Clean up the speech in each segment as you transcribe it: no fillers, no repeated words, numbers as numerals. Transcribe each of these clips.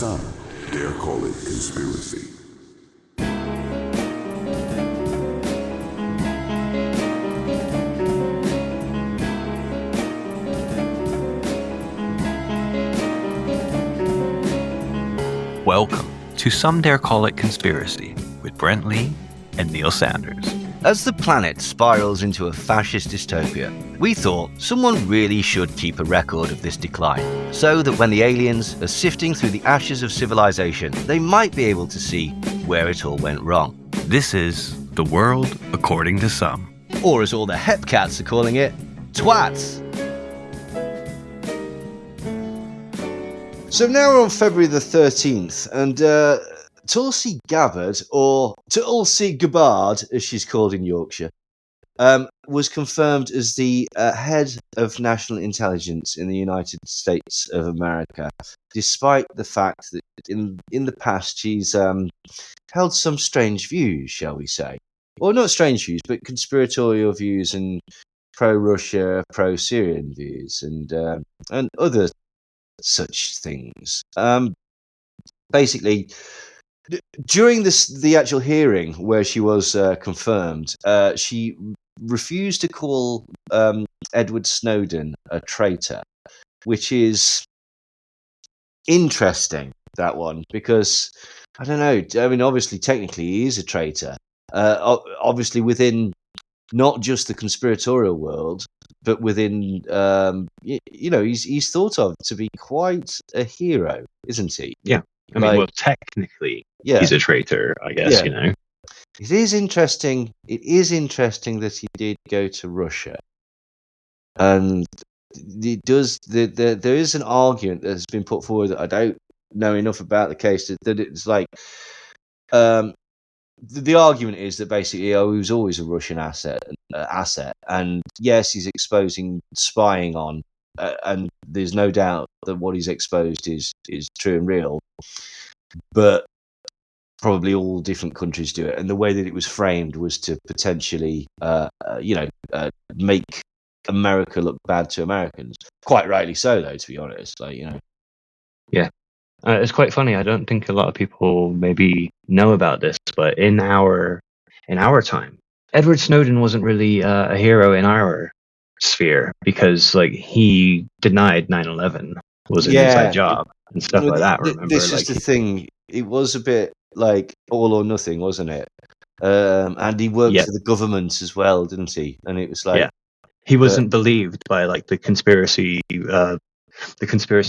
some dare call it conspiracy. Welcome to Some Dare Call It Conspiracy with Brent Lee and Neil Sanders. As the planet spirals into a fascist dystopia, we thought someone really should keep a record of this decline, so that when the aliens are sifting through the ashes of civilization, they might be able to see where it all went wrong. This is The World According to Some. Or as all the hepcats are calling it, T.W.A.T.S. So now we're on February the 13th, and Tulsi Gabbard, or Tulsi Gabbard, as she's called in Yorkshire, was confirmed as the head of national intelligence in the United States of America, despite the fact that in the past she's held some strange views, shall we say. Well, not strange views, but conspiratorial views and pro-Russia, pro-Syrian views and other such things. Basically, during the actual hearing where she was confirmed, she refused to call Edward Snowden a traitor, which is interesting, that one, because, I don't know, I mean, obviously, technically, he is a traitor. Obviously, within not just the conspiratorial world, but within, he's thought of to be quite a hero, isn't he? Yeah. I mean, well, technically, he's a traitor, I guess, you know. It is interesting that he did go to Russia. And it does, there is an argument that has been put forward that I don't know enough about the case, that it's like, the argument is that basically, he was always a Russian asset, and yes, he's exposing spying on, and there's no doubt that what he's exposed is true and real, but probably all different countries do it, and the way that it was framed was to potentially, make America look bad to Americans. Quite rightly so, though, to be honest. Yeah. It's quite funny. I don't think a lot of people maybe know about this, but in our time, Edward Snowden wasn't really a hero in our sphere, because he denied 9/11 was an inside job and stuff like that. Remember, this is the thing. It was a bit like all or nothing, wasn't it? And he worked for the government as well, didn't he? And it was like, he wasn't believed by the conspiracy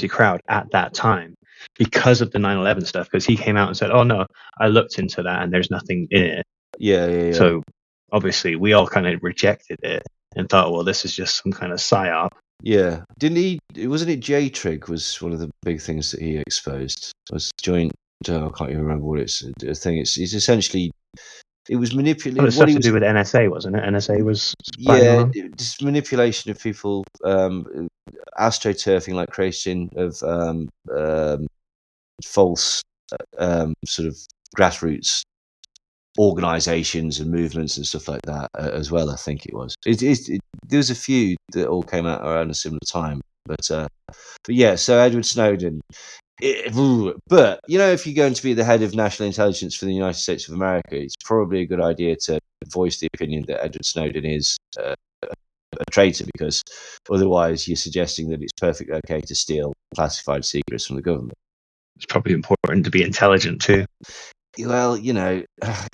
crowd at that time, because of the 9/11 stuff, because he came out and said, oh no, I looked into that and there's nothing in it. Yeah. So obviously we all kind of rejected it and thought, well, this is just some kind of psyop. Yeah. Wasn't it J-Trig was one of the big things that he exposed? It was joint, I can't even remember what it's a thing. It's essentially, it was manipulating. Well, it's stuff to do with NSA, wasn't it? NSA was spying on? Just manipulation of people, astroturfing, like creation of false sort of grassroots organisations and movements and stuff like that as well. I think it was. There was a few that all came out around a similar time, but yeah. So Edward Snowden. But if you're going to be the head of national intelligence for the United States of America, it's probably a good idea to voice the opinion that Edward Snowden is a traitor, because otherwise you're suggesting that it's perfectly okay to steal classified secrets from the government. It's probably important to be intelligent too. Well,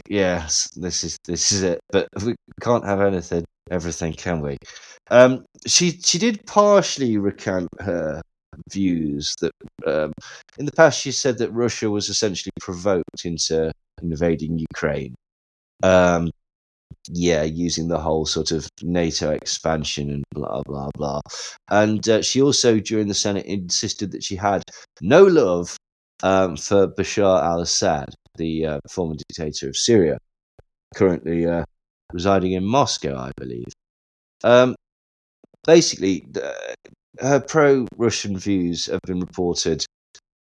yes, this is it. But we can't have everything, can we? She did partially recant her views that in the past she said that Russia was essentially provoked into invading Ukraine. Using the whole sort of NATO expansion and blah blah blah. And she also, during the Senate, insisted that she had no love for Bashar al-Assad, the former dictator of Syria, currently residing in Moscow, I believe. Basically, her pro-Russian views have been reported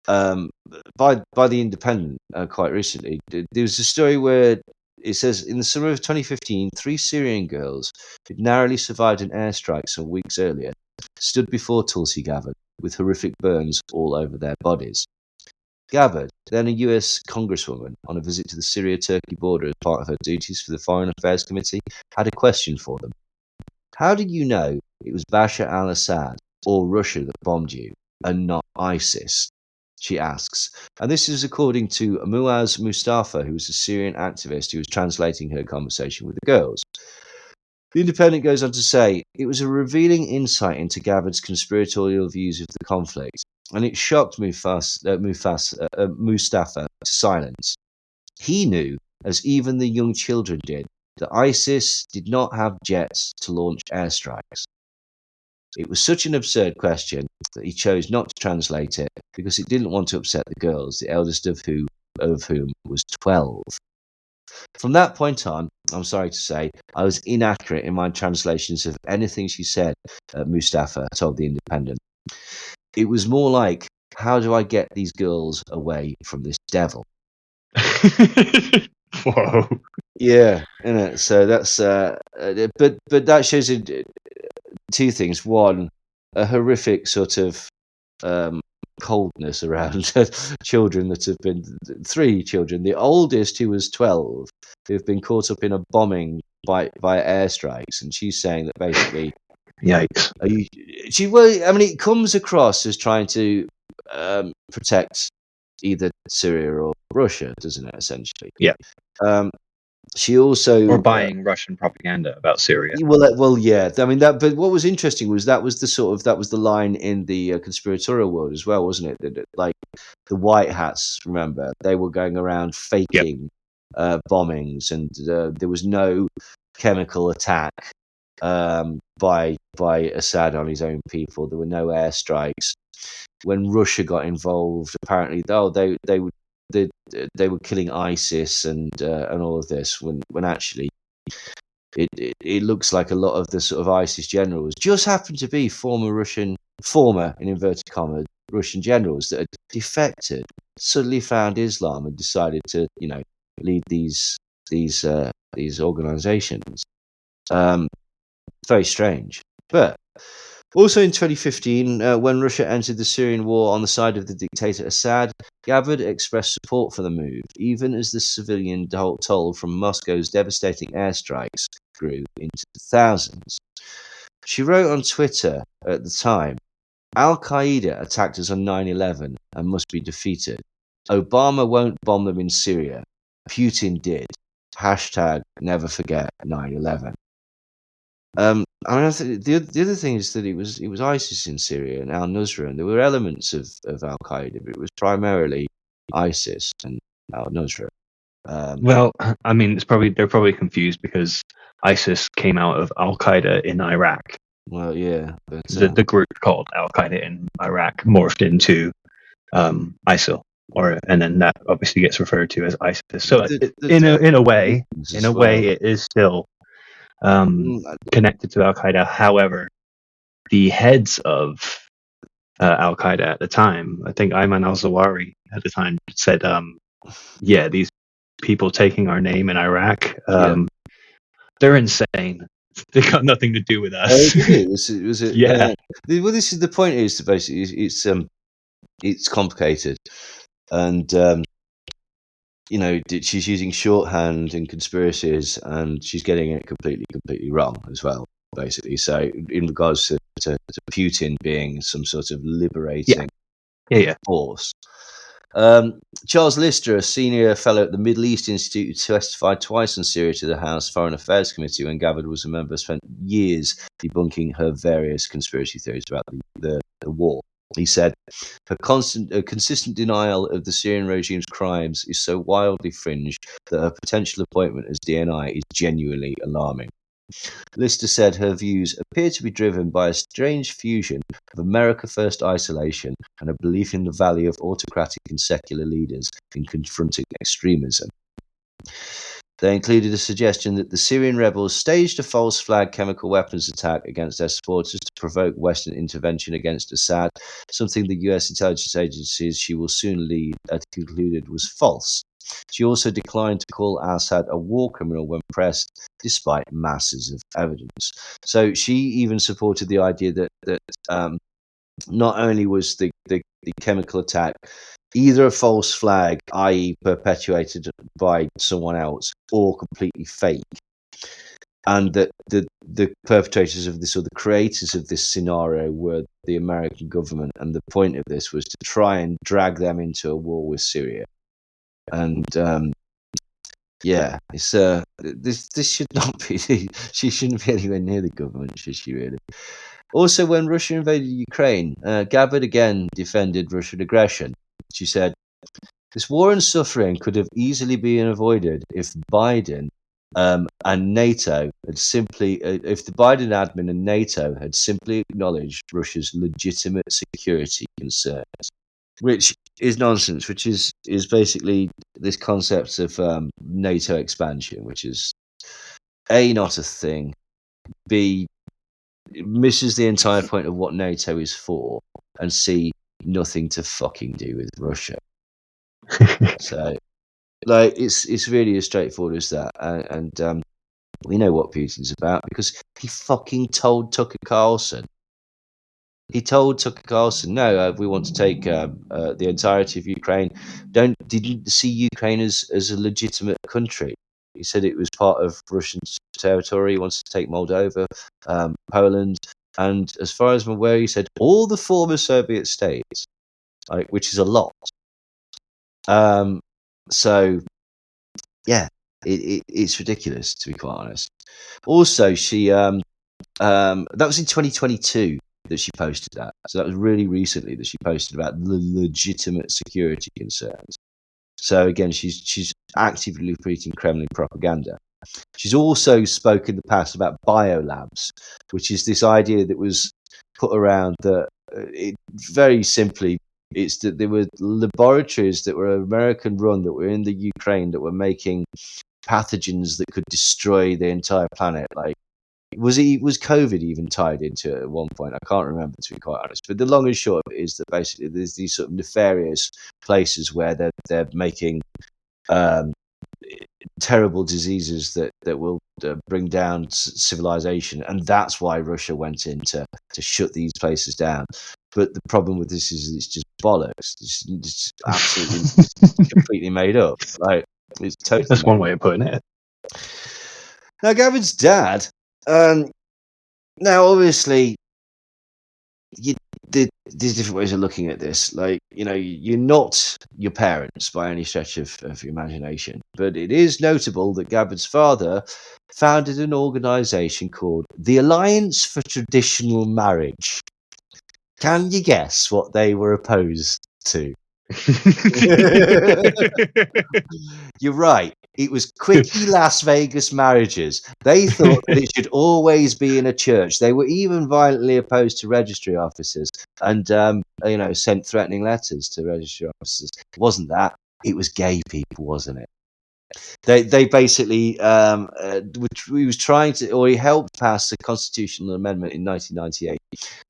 by The Independent quite recently. There was a story where it says, in the summer of 2015, 3 Syrian girls who'd narrowly survived an airstrike some weeks earlier stood before Tulsi Gabbard with horrific burns all over their bodies. Gabbard, then a US congresswoman on a visit to the Syria-Turkey border as part of her duties for the Foreign Affairs Committee, had a question for them. How did you know it was Bashar al-Assad or Russia that bombed you and not ISIS? She asks. And this is according to Muaz Mustafa, who was a Syrian activist who was translating her conversation with the girls. The Independent goes on to say, it was a revealing insight into Gabbard's conspiratorial views of the conflict, and it shocked Mustafa to silence. He knew, as even the young children did, that ISIS did not have jets to launch airstrikes. It was such an absurd question that he chose not to translate it because he didn't want to upset the girls, the eldest of whom was 12. From that point on, I'm sorry to say, I was inaccurate in my translations of anything she said, Mustafa told The Independent. It was more like, how do I get these girls away from this devil? Whoa. Yeah, innit? So that's but that shows you two things. One, a horrific sort of coldness around children that have been 3 children. The oldest, who was 12, who've been caught up in a bombing by airstrikes, and she's saying that basically, Yikes. it comes across as trying to protect either Syria or Russia, doesn't it? Essentially, Yeah. She also Or buying Russian propaganda about Syria. Well, yeah. I mean that. But what was interesting was that was the line in the conspiratorial world as well, wasn't it? That, like the white hats, remember, they were going around faking bombings, and there was no chemical attack by Assad on his own people. There were no airstrikes. When Russia got involved, apparently, they were killing ISIS and all of this. When actually, it looks like a lot of the sort of ISIS generals just happen to be former in inverted commas Russian generals that had defected, suddenly found Islam and decided to lead these organizations. Very strange, but. Also in 2015, when Russia entered the Syrian war on the side of the dictator Assad, Gabbard expressed support for the move, even as the civilian toll from Moscow's devastating airstrikes grew into the thousands. She wrote on Twitter at the time, Al-Qaeda attacked us on 9/11 and must be defeated. Obama won't bomb them in Syria. Putin did. Hashtag never forget 9/11. The other thing is that it was ISIS in Syria and al-Nusra, and there were elements of al-Qaeda, but it was primarily ISIS and al-Nusra. Well, I mean, they're probably confused because ISIS came out of Al-Qaeda in Iraq. Well, yeah, but the group called Al-Qaeda in Iraq morphed into ISIL, and then that obviously gets referred to as ISIS. So in a way, it is still connected to Al-Qaeda. However, the heads of Al-Qaeda at the time, I think Ayman al-Zawahiri at the time said, these people taking our name in Iraq, they're insane. They got nothing to do with us. Yeah. Well, this is the point. Is basically it's complicated, and she's using shorthand in conspiracies, and she's getting it completely wrong as well. Basically, so in regards to Putin being some sort of liberating force. Charles Lister, a senior fellow at the Middle East Institute, who testified twice on Syria to the House Foreign Affairs Committee when Gabbard was a member, spent years debunking her various conspiracy theories about the war. He said, her consistent denial of the Syrian regime's crimes is so wildly fringed that her potential appointment as DNI is genuinely alarming. Lister said her views appear to be driven by a strange fusion of America First isolation and a belief in the value of autocratic and secular leaders in confronting extremism. They included a suggestion that the Syrian rebels staged a false flag chemical weapons attack against their supporters to provoke Western intervention against Assad, something the US intelligence agencies she will soon lead concluded was false. She also declined to call Assad a war criminal when pressed, despite masses of evidence. So she even supported the idea that not only was the chemical attack either a false flag, i.e., perpetuated by someone else, or completely fake, and that the perpetrators of this, or the creators of this scenario, were the American government, and the point of this was to try and drag them into a war with Syria. And yeah, it's this should not be. She shouldn't be anywhere near the government, should she? Really. Also, when Russia invaded Ukraine, Gabbard again defended Russian aggression. She said, "This war and suffering could have easily been avoided if Biden and NATO had simply, if the Biden admin and NATO had simply acknowledged Russia's legitimate security concerns," which is nonsense. Which is basically this concept of NATO expansion, which is A, not a thing, B, it misses the entire point of what NATO is for, and C, nothing to fucking do with Russia. So, like, it's really as straightforward as that, and we know what Putin's about because he fucking told Tucker Carlson. He told Tucker Carlson, "No, we want to take the entirety of Ukraine. Didn't see Ukraine as a legitimate country." He said it was part of Russian territory. He wants to take Moldova, Poland, and as far as I'm aware, he said all the former Soviet states, which is a lot. So yeah, it's ridiculous, to be quite honest. Also, she that was in 2022 that she posted that. So that was really recently that she posted about the legitimate security concerns. So again, she's actively repeating Kremlin propaganda. She's also spoken in the past about biolabs, which is this idea that was put around that very simply, it's that there were laboratories that were American run that were in the Ukraine that were making pathogens that could destroy the entire planet. Like, was COVID even tied into it at one point? I can't remember, to be quite honest. But the long and short of it is that basically there's these sort of nefarious places where they're making terrible diseases that will bring down civilization, and that's why Russia went in to shut these places down. But the problem with this is it's just bollocks. It's absolutely completely made up. Like, it's totally. That's one way of putting it. Now, Gavin's dad. Now, obviously, there's different ways of looking at this. Like, you're not your parents by any stretch of your imagination, but it is notable that Gabbard's father founded an organisation called the Alliance for Traditional Marriage. Can you guess what they were opposed to? You're right. It was quickie Las Vegas marriages. They thought that it should always be in a church. They were even violently opposed to registry officers and, sent threatening letters to registry officers. It wasn't that. It was gay people, wasn't it? They basically, he was trying to, or he helped pass a constitutional amendment in 1998,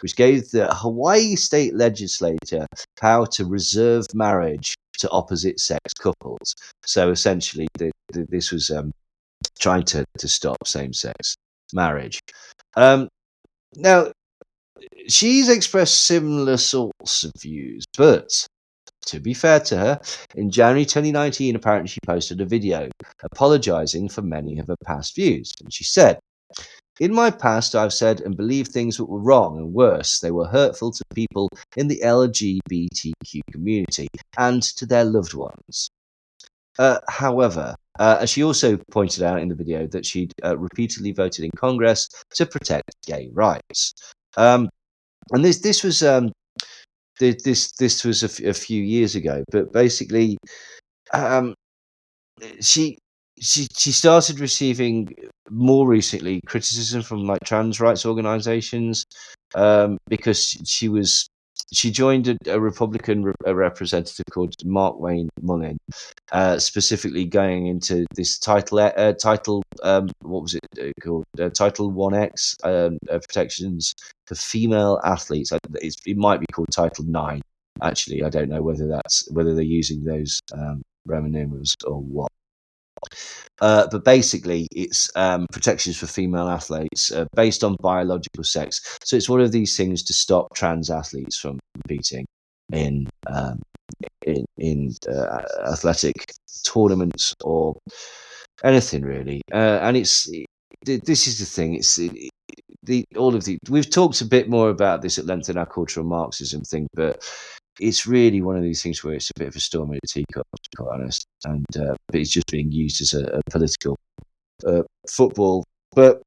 which gave the Hawaii state legislature power to reserve marriage to opposite sex couples. So essentially, this was trying to stop same sex marriage. Now, she's expressed similar sorts of views, but to be fair to her, in January 2019, apparently she posted a video apologising for many of her past views. And she said, "In my past, I've said and believed things that were wrong, and worse, they were hurtful to people in the LGBTQ community and to their loved ones." However, as she also pointed out in the video, that she'd repeatedly voted in Congress to protect gay rights. And this was this was a few years ago, but basically, she started receiving more recently criticism from like trans rights organizations because she joined a Republican representative called Mark Wayne Mullin, specifically going into this title what was it called, Title 1X protections for female athletes. It might be called Title 9. Actually, I don't know whether they're using those Roman numerals or what. But basically, it's protections for female athletes based on biological sex. So it's one of these things to stop trans athletes from competing in athletic tournaments or anything really. And this is the thing. We've talked a bit more about this at length in our cultural Marxism thing, but it's really one of these things where it's a bit of a storm in a teacup, to be quite honest, and but it's just being used as a political football. But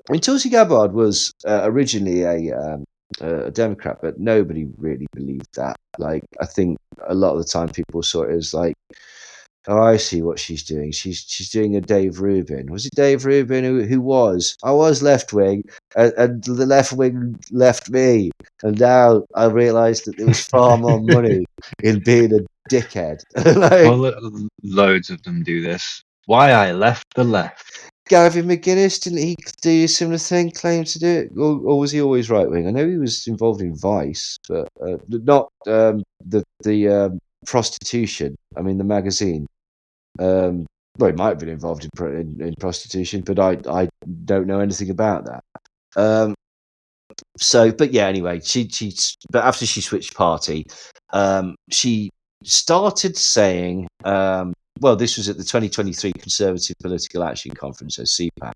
I mean, Tulsi Gabbard was originally a Democrat, but nobody really believed that. Like, I think a lot of the time people saw it as like, oh, I see what she's doing. She's doing a Dave Rubin. Was it Dave Rubin who was? I was left wing, and the left wing left me. And now I realised that there was far more money in being a dickhead. Like, Well, loads of them do this. Why I left the left. Gavin McGuinness, didn't he do a similar thing? Claim to do it, or was he always right wing? I know he was involved in Vice, but not the prostitution. I mean, the magazine. Well, he might have been involved in prostitution, but I don't know anything about that. But yeah, anyway, but after she switched party, she started saying, well, this was at the 2023 Conservative Political Action Conference, so CPAC.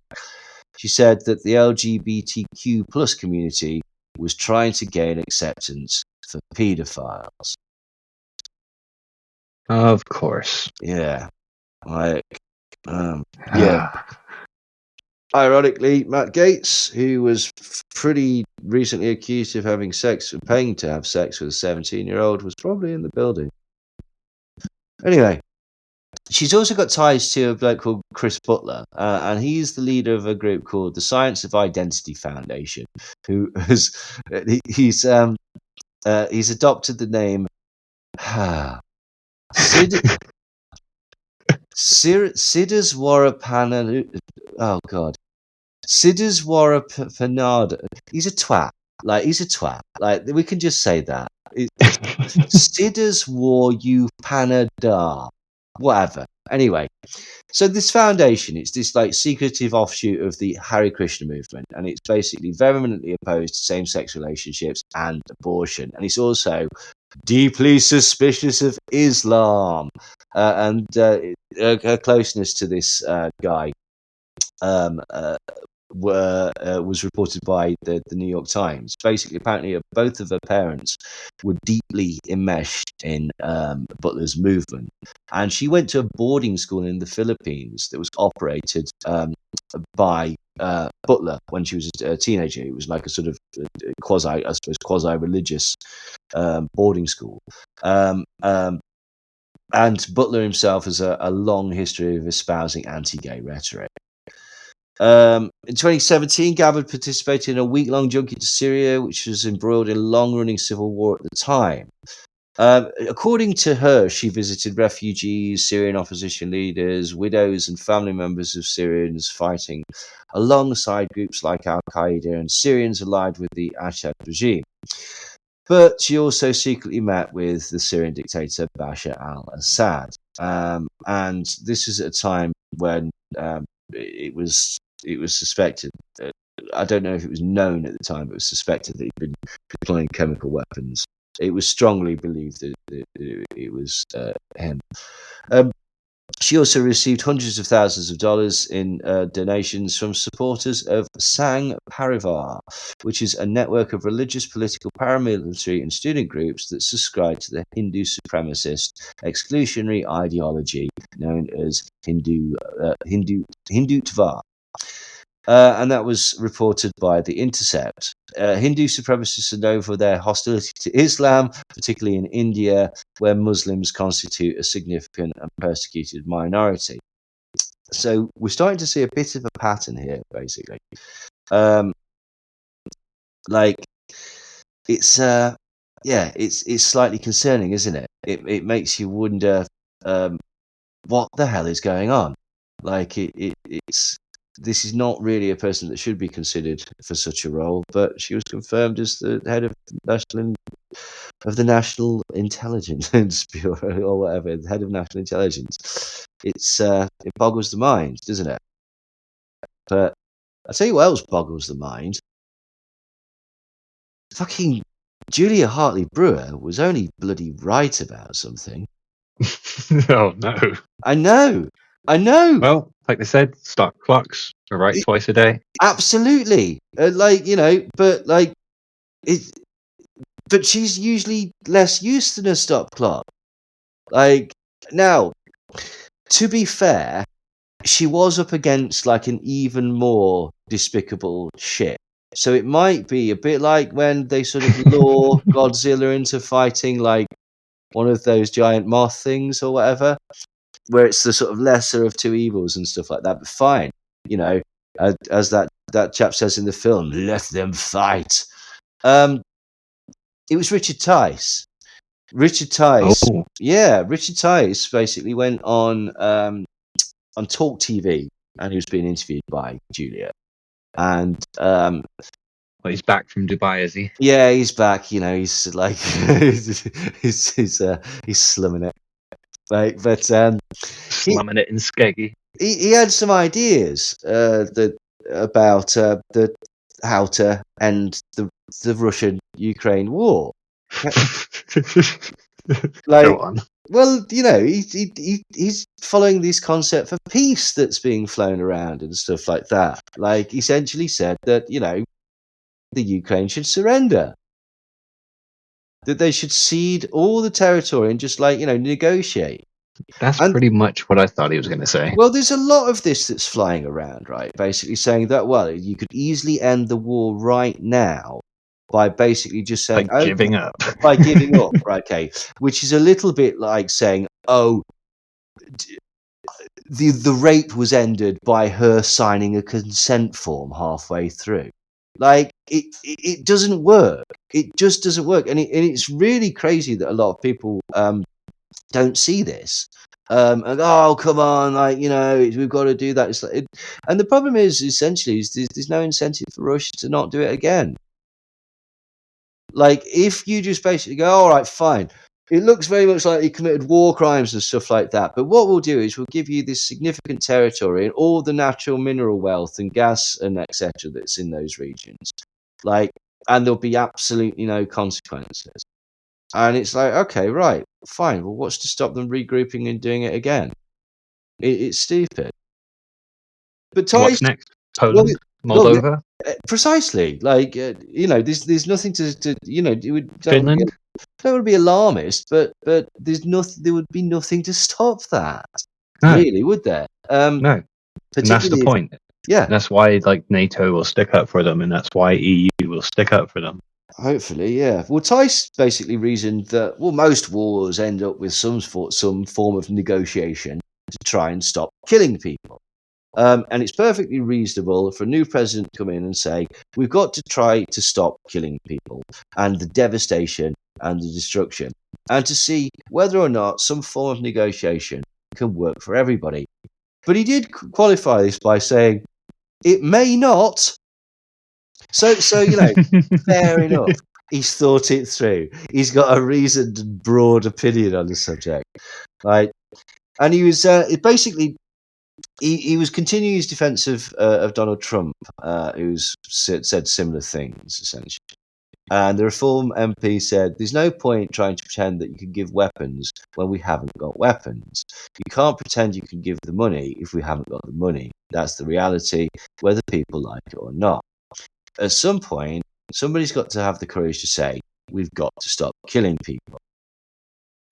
She said that the LGBTQ plus community was trying to gain acceptance for paedophiles. Of course. Yeah. Like, yeah. Ironically, Matt Gaetz, who was pretty recently accused of having sex and paying to have sex with a 17-year-old, was probably in the building. Anyway, she's also got ties to a bloke called Chris Butler, and he's the leader of a group called the Science of Identity Foundation, who has he's adopted the name Siddheswara. Oh God, Siddheswara. He's a twat. He's a twat. Like, we can just say that. Siddheswara. Whatever. Anyway, so this foundation, it's this like secretive offshoot of the Hare Krishna movement, and it's basically vehemently opposed to same-sex relationships and abortion, and it's also deeply suspicious of Islam, and her closeness to this guy was reported by the New York Times. Basically, apparently, both of her parents were deeply enmeshed in Butler's movement, and she went to a boarding school in the Philippines that was operated by Butler when she was a teenager. It was like a sort of quasi-religious boarding school. And Butler himself has a long history of espousing anti-gay rhetoric. In 2017, Gabbard participated in a week-long junket to Syria, which was embroiled in a long-running civil war at the time. According to her, she visited refugees, Syrian opposition leaders, widows and family members of Syrians fighting alongside groups like Al-Qaeda and Syrians allied with the Assad regime. But she also secretly met with the Syrian dictator Bashar al-Assad. And this was at a time when it was suspected, I don't know if it was known at the time, but it was suspected that he'd been deploying chemical weapons. It was strongly believed that it was him. She also received hundreds of thousands of dollars in donations from supporters of Sangh Parivar, which is a network of religious, political, paramilitary and student groups that subscribe to the Hindu supremacist exclusionary ideology known as Hindu-Tva. And that was reported by The Intercept. Hindu supremacists are known for their hostility to Islam, particularly in India, where Muslims constitute a significant and persecuted minority. So we're starting to see a bit of a pattern here, basically. It's slightly concerning, isn't it? It makes you wonder what the hell is going on. Like, it's this is not really a person that should be considered for such a role, but she was confirmed as the head of the National Intelligence Bureau or whatever, the head of National Intelligence. It boggles the mind, doesn't it? But I'll tell you what else boggles the mind. Fucking Julia Hartley Brewer was only bloody right about something. Oh no. I know. Well, like they said, stock clocks are right twice a day. Absolutely. But she's usually less used than a stop clock. Like, now, to be fair, she was up against like an even more despicable shit. So it might be a bit like when they sort of lure Godzilla into fighting like one of those giant moth things or whatever, where it's the sort of lesser of two evils and stuff like that. But fine, as that chap says in the film, let them fight. It was Richard T.W.A.T.S. Richard T.W.A.T.S basically went on Talk TV, and he was being interviewed by Julia. And well, he's back from Dubai, is he? Yeah, he's back. He's like he's slumming it. Right, but slumming it in Skeggy. He had some ideas about how to end the Russian-Ukraine war. Go on. Well, he's following this concept for peace that's being flown around and stuff like that. Like, essentially said that, the Ukraine should surrender. That they should cede all the territory and just, negotiate. That's pretty much what I thought he was going to say. Well, there's a lot of this that's flying around, right? Basically saying that, well, you could easily end the war right now by basically just saying, giving up. By giving up, right? Okay, which is a little bit like saying, the rape was ended by her signing a consent form halfway through. Like, it doesn't work. It just doesn't work, and it's really crazy that a lot of people don't see this. And come on, we've got to do that. And the problem is, essentially, there's no incentive for Russia to not do it again. Like, if you just basically go, all right, fine. It looks very much like he committed war crimes and stuff like that. But what we'll do is we'll give you this significant territory and all the natural mineral wealth and gas and etc. that's in those regions. And there'll be absolutely no consequences. And it's like, okay, right, fine. Well, what's to stop them regrouping and doing it again? It's stupid. But what's next? Poland? Moldova? Precisely. There's nothing to it would Finland? That would be alarmist, but there's nothing. There would be nothing to stop that. No. Really, would there? No. And that's the point. Yeah. That's why NATO will stick up for them, and that's why EU will stick up for them. Hopefully, yeah. Well, T.W.A.T.S basically reasoned that most wars end up with some form of negotiation to try and stop killing people. And it's perfectly reasonable for a new president to come in and say, we've got to try to stop killing people and the devastation and the destruction, and to see whether or not some form of negotiation can work for everybody. But he did qualify this by saying, it may not. So fair enough. He's thought it through. He's got a reasoned and broad opinion on the subject. Right? And he was basically... He was continuing his defence of Donald Trump, who's said similar things, essentially. And the Reform MP said, there's no point trying to pretend that you can give weapons when we haven't got weapons. You can't pretend you can give the money if we haven't got the money. That's the reality, whether people like it or not. At some point, somebody's got to have the courage to say, we've got to stop killing people.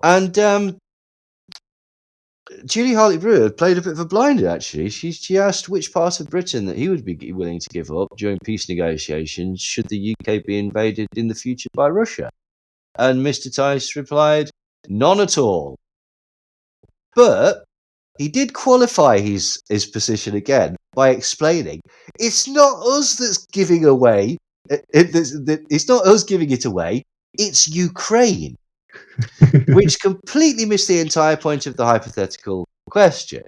And Julia Hartley Brewer played a bit of a blinder, actually. She asked which part of Britain that he would be willing to give up during peace negotiations should the UK be invaded in the future by Russia. And Mr. T.W.A.T.S replied, none at all. But he did qualify his position again by explaining, it's not us that's giving away. It's not us giving it away. It's Ukraine. Which completely missed the entire point of the hypothetical question.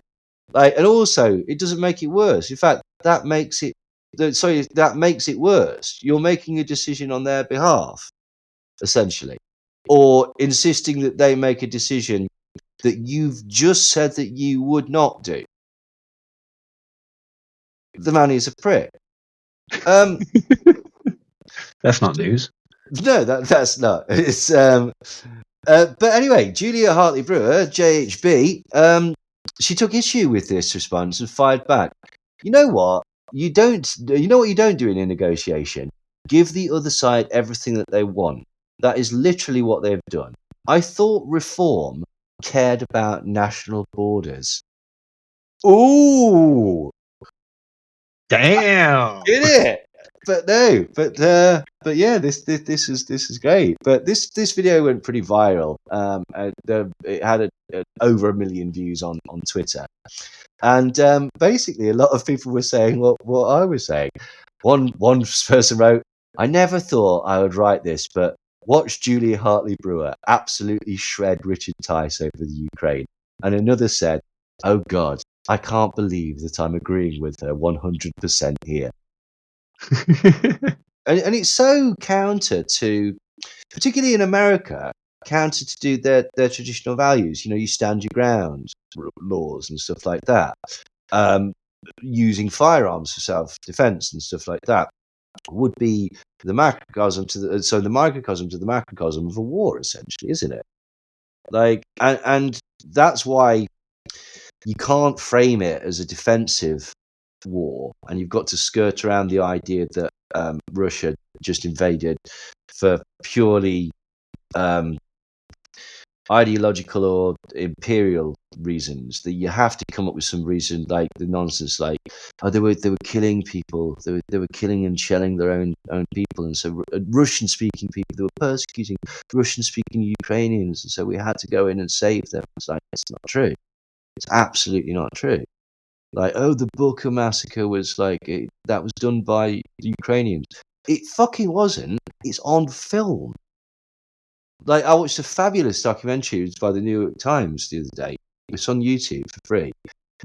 And also, it doesn't make it worse. In fact, that makes it worse. You're making a decision on their behalf, essentially, or insisting that they make a decision that you've just said that you would not do. The man is a prick. That's not news. No, that's not. It's but anyway, Julia Hartley Brewer, JHB, she took issue with this response and fired back. You know what? You know what you don't do in a negotiation? Give the other side everything that they want. That is literally what they've done. I thought reform cared about national borders. Ooh, Damn. did it? But no, but yeah, this is great. But this video went pretty viral. It had over 1 million views on Twitter, and basically a lot of people were saying what I was saying. One person wrote, "I never thought I would write this, but watch Julia Hartley Brewer absolutely shred Richard T.W.A.T.S over the Ukraine." And another said, "Oh God, I can't believe that I'm agreeing with her 100% here." And it's so counter to, particularly in America, counter to do their traditional values. You know, you stand your ground laws and stuff like that. Using firearms for self-defense and stuff like that would be the microcosm to the microcosm to the macrocosm of a war, essentially, isn't it? Like, and that's why you can't frame it as a defensive war, and you've got to skirt around the idea that Russia just invaded for purely ideological or imperial reasons. That you have to come up with some reason, like the nonsense, like, oh, they were killing people, they were killing and shelling their own people, and so Russian-speaking people, they were persecuting Russian-speaking Ukrainians, and so we had to go in and save them. It's like, it's not true. It's absolutely not true. Like, oh, the Bucha massacre was that was done by the Ukrainians. It fucking wasn't. It's on film. Like, I watched a fabulous documentary by the New York Times the other day. It's on YouTube for free.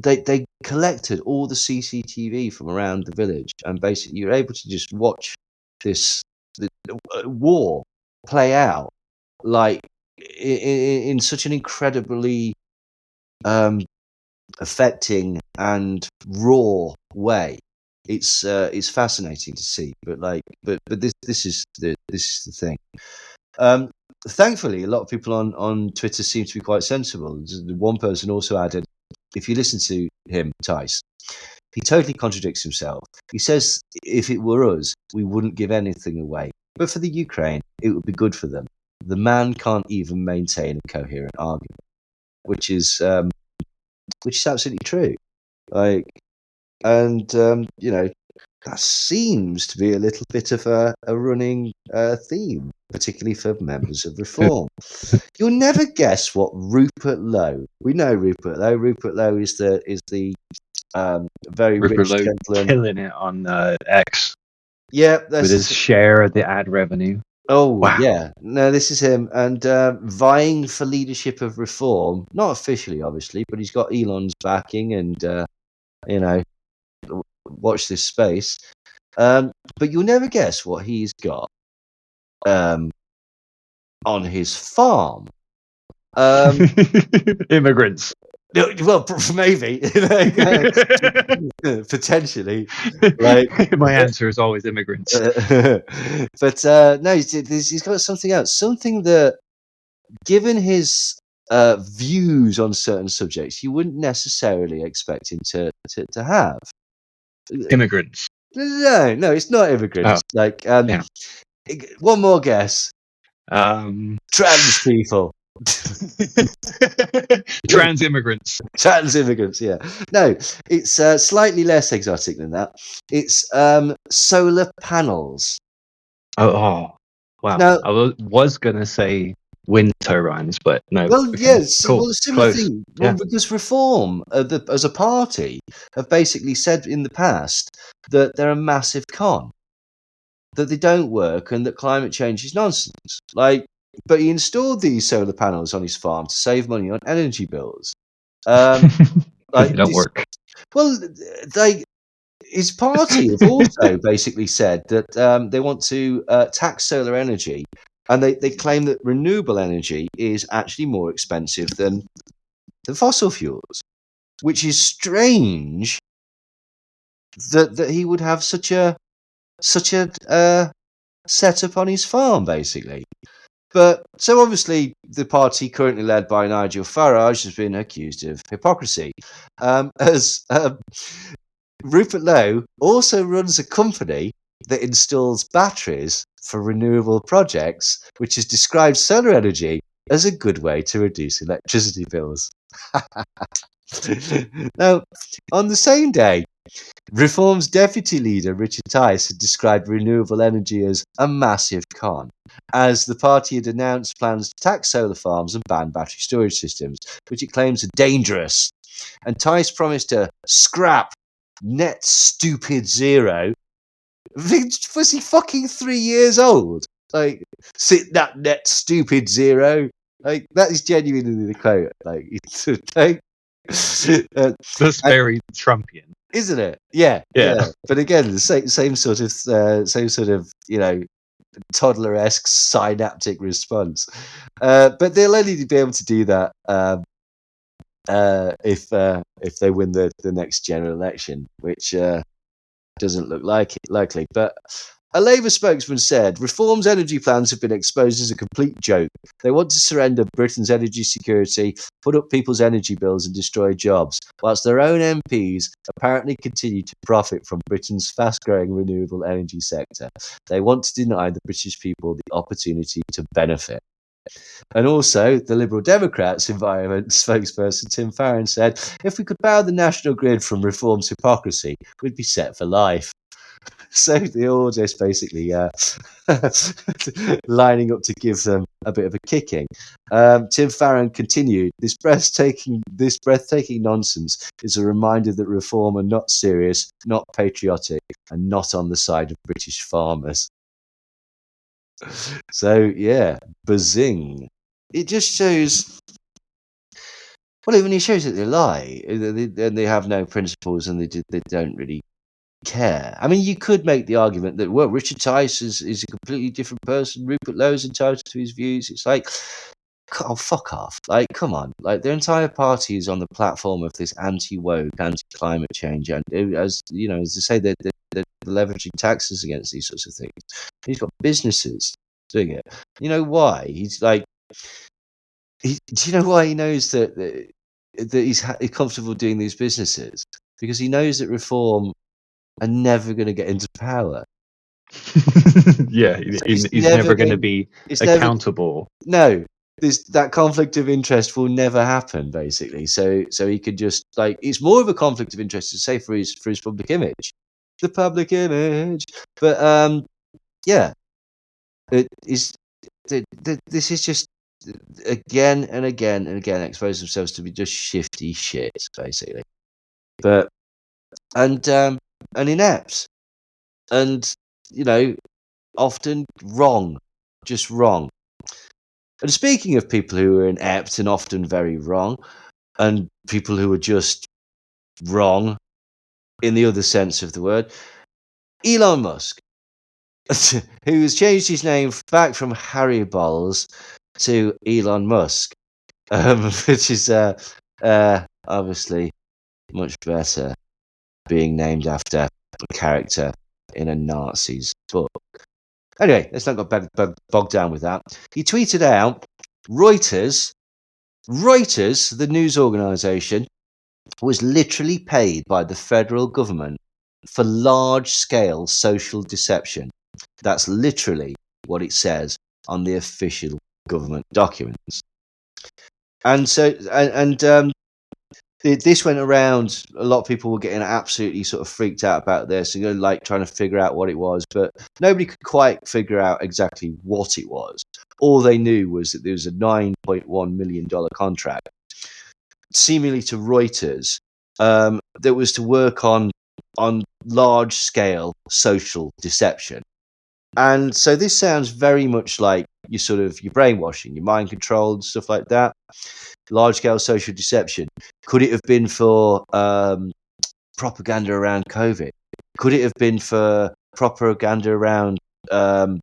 They collected all the CCTV from around the village, and basically you're able to just watch this war play out, like in such an incredibly affecting and raw way. It's fascinating to see, but this is the thing. Thankfully, a lot of people on Twitter seem to be quite sensible. One person also added, if you listen to him, Tice, he totally contradicts himself. He says if it were us, we wouldn't give anything away, but for the Ukraine, it would be good for them. The man can't even maintain a coherent argument, which is absolutely true. Like, and you know, that seems to be a little bit of a running theme, particularly for members of Reform. You'll never guess what Rupert Lowe. We know Rupert Lowe. Rupert Lowe is the very Rupert rich Lowe gentleman. killing it on X. Yeah, with his share of the ad revenue. Oh, wow. Yeah. No, this is him. And vying for leadership of Reform, not officially, obviously, but he's got Elon's backing and, you know, watch this space. But you'll never guess what he's got on his farm. Immigrants. Well, maybe. Potentially. Like, my answer is always immigrants. But no, he's got something else. Something that, given his views on certain subjects, you wouldn't necessarily expect him to have. Immigrants. No, it's not immigrants. Oh. Like, Yeah. One more guess. Trans people. Trans immigrants. Trans immigrants, yeah. No, it's slightly less exotic than that. It's solar panels. Oh, wow. Now, I was going to say wind turbines, but no. Well, okay. yes, Cool. well, a similar Close. thing. Well, Yeah. because Reform, as a party, have basically said in the past that they're a massive con, that they don't work, and that climate change is nonsense. Like, but he installed these solar panels on his farm to save money on energy bills. They don't work. Well, his party have also basically said that they want to tax solar energy, and they claim that renewable energy is actually more expensive than fossil fuels, which is strange that he would have such a setup on his farm, basically. But so obviously the party currently led by Nigel Farage has been accused of hypocrisy, as Rupert Lowe also runs a company that installs batteries for renewable projects, which has described solar energy as a good way to reduce electricity bills. Now, on the same day, Reform's deputy leader, Richard T.W.A.T.S, had described renewable energy as a massive con, as the party had announced plans to tax solar farms and ban battery storage systems, which it claims are dangerous. And T.W.A.T.S promised to scrap net stupid zero. Was he fucking 3 years old? Like, sit that net stupid zero. Like, that is genuinely the quote. Like, That's very Trumpian. isn't it? Yeah. But again, the same sort of toddler-esque synaptic response. But they'll only be able to do that if they win the next general election, which doesn't look likely. But a Labour spokesman said Reform's energy plans have been exposed as a complete joke. They want to surrender Britain's energy security, put up people's energy bills and destroy jobs, whilst their own MPs apparently continue to profit from Britain's fast-growing renewable energy sector. They want to deny the British people the opportunity to benefit. And also, the Liberal Democrats' environment spokesperson Tim Farron said, if we could bow the national grid from Reform's hypocrisy, we'd be set for life. So they're all just basically lining up to give them a bit of a kicking. Tim Farron continued, this breathtaking nonsense is a reminder that Reform are not serious, not patriotic, and not on the side of British farmers. So, yeah, bazing. It just shows... Well, even it shows that they lie, and they have no principles, and they don't really care. I mean, you could make the argument that, well, Richard T.W.A.T.S is a completely different person. Rupert Lowe's entitled to his views. It's like, oh, fuck off. Like, come on. Like, their entire party is on the platform of this anti-woke, anti-climate change. And as you know, as they say, they're leveraging taxes against these sorts of things. He's got businesses doing it. You know why? He's like, do you know why he knows that he's comfortable doing these businesses? Because he knows that Reform are never going to get into power. Yeah, he's never going to be accountable. No, that conflict of interest will never happen, basically. So he could just, like, it's more of a conflict of interest to say for his public image, the public image. But yeah, it is. This is just again and again and again expose themselves to be just shifty shit, basically. But and inept, and often wrong, just wrong. And speaking of people who are inept and often very wrong, and people who are just wrong in the other sense of the word, Elon Musk, who has changed his name back from Harry Balls to Elon Musk, which is obviously much better, being named after a character in a Nazi's book. Anyway, let's not get bogged down with that. He tweeted out, Reuters, the news organisation, was literally paid by the federal government for large-scale social deception. That's literally what it says on the official government documents. And so, this went around. A lot of people were getting absolutely sort of freaked out about this, and like trying to figure out what it was, but nobody could quite figure out exactly what it was. All they knew was that there was a $9.1 million contract, seemingly to Reuters, that was to work on large scale social deception. And so this sounds very much like your brainwashing, your mind control and stuff like that. Large scale social deception. Could it have been for propaganda around COVID? Could it have been for propaganda around the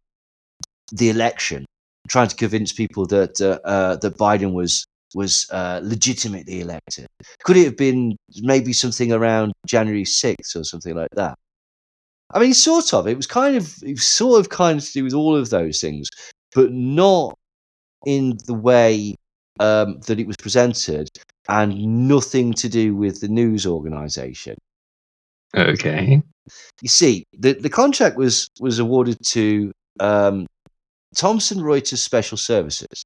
election, trying to convince people that that Biden was legitimately elected? Could it have been maybe something around January 6th or something like that? I mean, sort of. It was kind of to do with all of those things, but not in the way that it was presented, and nothing to do with the news organisation. Okay. You see, the contract was awarded to Thomson Reuters Special Services,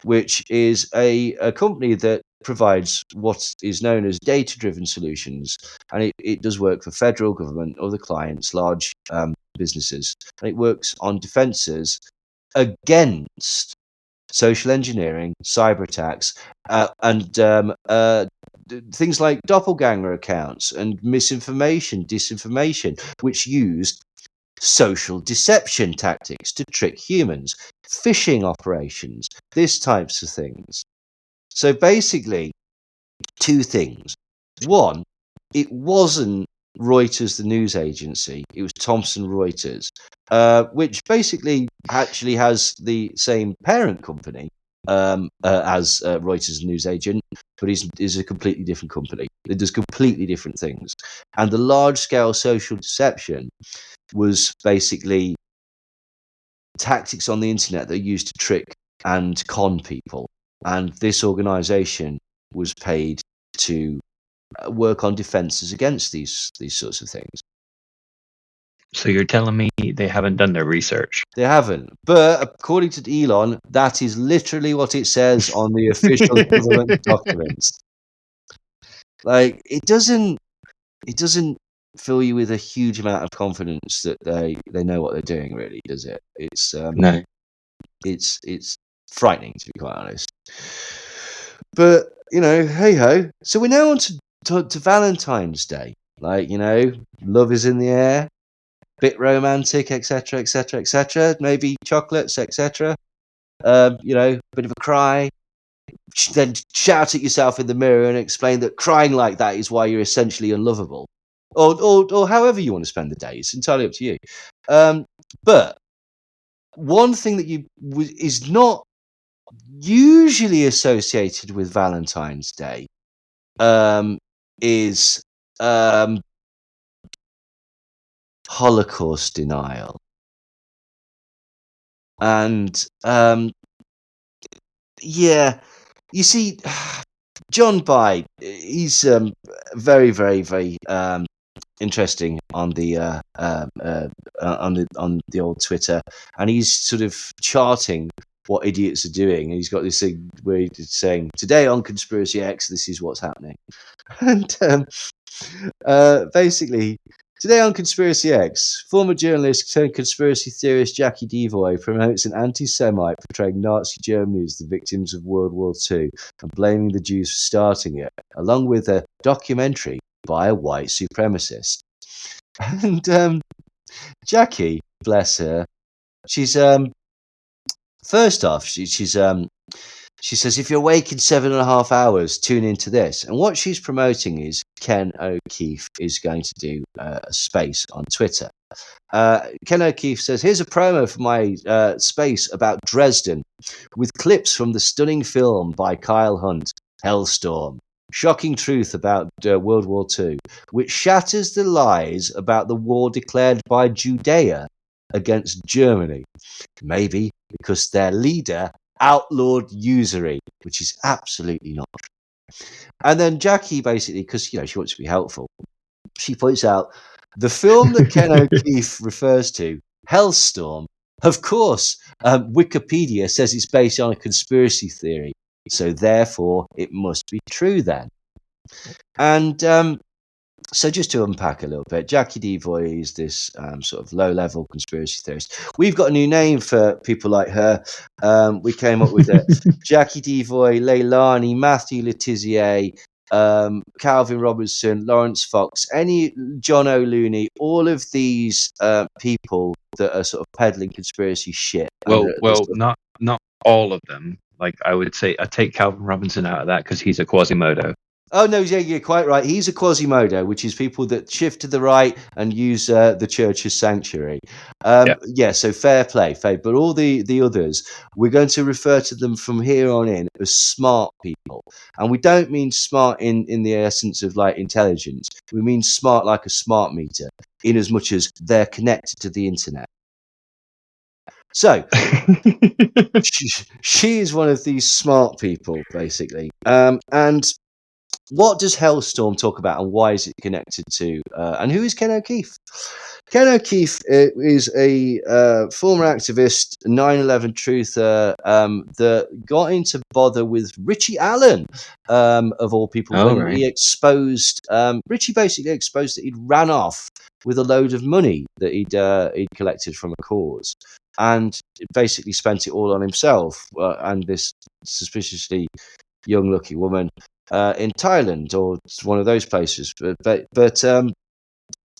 which is a company that provides what is known as data-driven solutions, and it does work for federal government, other clients, large businesses, and it works on defences against social engineering, cyber attacks, and things like doppelganger accounts and misinformation, disinformation, which used social deception tactics to trick humans, phishing operations, these types of things. So basically, two things. One, it wasn't Reuters, the news agency. It was Thomson Reuters, which basically actually has the same parent company as Reuters, the news agent, but is a completely different company. It does completely different things. And the large-scale social deception was basically tactics on the internet that are used to trick and con people. And this organisation was paid to work on defences against these sorts of things. So you're telling me they haven't done their research? They haven't. But according to Elon, that is literally what it says on the official government documents. Like, it doesn't fill you with a huge amount of confidence that they know what they're doing, really, does it? It's No. it's frightening, to be quite honest. But hey ho. So we're now on to Valentine's Day. Like, love is in the air, bit romantic, etc., etc., etc. Maybe chocolates, etc. Bit of a cry. Then shout at yourself in the mirror and explain that crying like that is why you're essentially unlovable, or however you want to spend the day. It's entirely up to you. But one thing that is not usually associated with Valentine's Day is Holocaust denial. And yeah, you see, John By, he's very, very, very interesting on the on the old Twitter, and he's sort of charting what idiots are doing. And he's got this thing where he's saying, "Today on Conspiracy X, this is what's happening," and basically. Today on Conspiracy X, former journalist turned conspiracy theorist Jacqui Deevoy promotes an anti-Semite portraying Nazi Germany as the victims of World War II and blaming the Jews for starting it, along with a documentary by a white supremacist. And Jacqui, bless her, she's first off, she says, if you're awake in 7.5 hours, tune into this. And what she's promoting is Ken O'Keefe is going to do a space on Twitter. Ken O'Keefe says, here's a promo for my space about Dresden with clips from the stunning film by Kyle Hunt, Hellstorm. Shocking truth about World War II, which shatters the lies about the war declared by Judea against Germany. Maybe because their leader outlawed usury, which is absolutely not true. And then Jacqui, basically, because she wants to be helpful, she points out the film that Ken O'Keefe refers to, Hellstorm. Of course, Wikipedia says it's based on a conspiracy theory, so therefore it must be true then. And so just to unpack a little bit, Jacqui Deevoy is this sort of low-level conspiracy theorist. We've got a new name for people like her. We came up with it. Jacqui Deevoy, Leilani, Matthew Letizier, Calvin Robertson, Lawrence Fox, any John O'Looney, all of these people that are sort of peddling conspiracy shit. Well, not all of them. Like, I would say, I take Calvin Robinson out of that because he's a Quasimodo. Oh no, yeah, you're quite right. He's a Quasimodo, which is people that shift to the right and use the church as sanctuary. Yeah. Yeah, so fair play, fair. But all the others, we're going to refer to them from here on in as smart people, and we don't mean smart in the essence of like intelligence. We mean smart like a smart meter, in as much as they're connected to the internet. So she is one of these smart people, basically, and what does Hellstorm talk about, and why is it connected to? And who is Ken O'Keefe? Ken O'Keefe is a former activist, 9/11 truther that got into bother with Richie Allen, of all people, Oh, when right. he exposed. Richie basically exposed that he'd ran off with a load of money that he'd collected from a cause, and basically spent it all on himself and this suspiciously young, lucky woman in Thailand or one of those places. But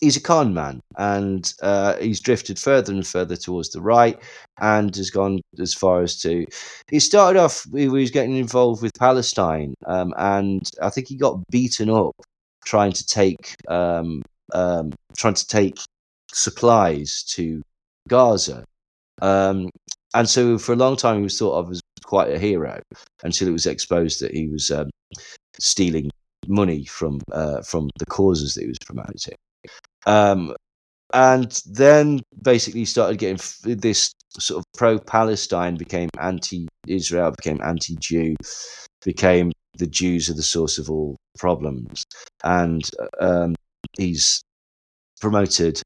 he's a con man, and he's drifted further and further towards the right, and has gone as far as to. He started off. He was getting involved with Palestine, and I think he got beaten up trying to take supplies to Gaza. And so for a long time he was thought of as quite a hero until it was exposed that he was stealing money from the causes that he was promoting. And then basically started getting this sort of pro-Palestine, became anti-Israel, became anti-Jew, became the Jews are the source of all problems. And he's promoted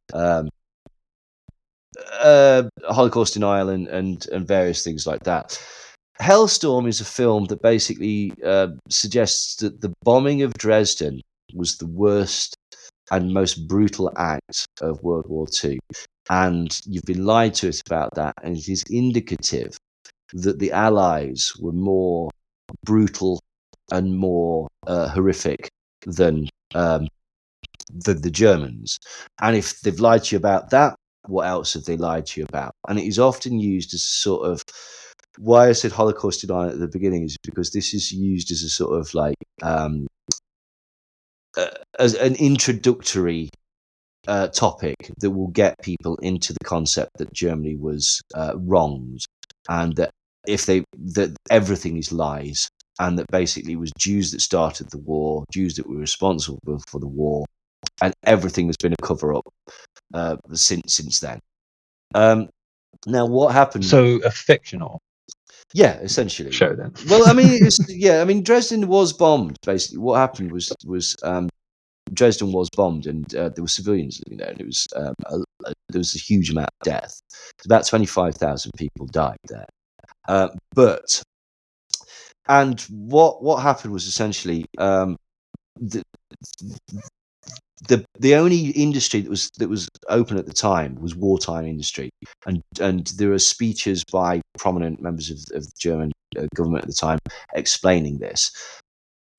Holocaust denial and various things like that. Hellstorm is a film that basically suggests that the bombing of Dresden was the worst and most brutal act of World War II. And you've been lied to us about that. And it is indicative that the Allies were more brutal and more horrific than the Germans. And if they've lied to you about that, what else have they lied to you about? And it is often used as sort of, why I said Holocaust denial at the beginning is because this is used as a sort of like as an introductory topic that will get people into the concept that Germany was wronged, and that that everything is lies, and that basically it was Jews that started the war, Jews that were responsible for the war, and everything has been a cover up since then. Now, what happened? So a fictional Yeah, essentially. show then. Well, I mean, Dresden was bombed. Basically, what happened was Dresden was bombed, and there were civilians living there, and it was there was a huge amount of death. About 25,000 people died there. And what happened was essentially the only industry that was open at the time was wartime industry, and there are speeches by prominent members of the German government at the time explaining this.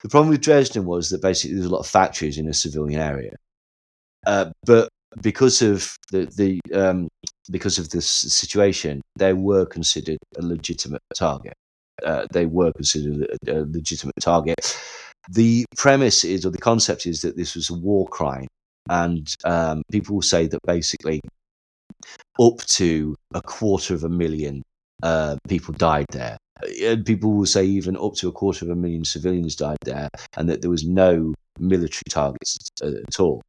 The problem with Dresden was that basically there was a lot of factories in a civilian area, but because of because of this situation, they were considered a legitimate target. The premise is, or the concept is, that this was a war crime, and people will say that basically up to 250,000 people died there. And people will say even up to 250,000 civilians died there, and that there was no military targets at all.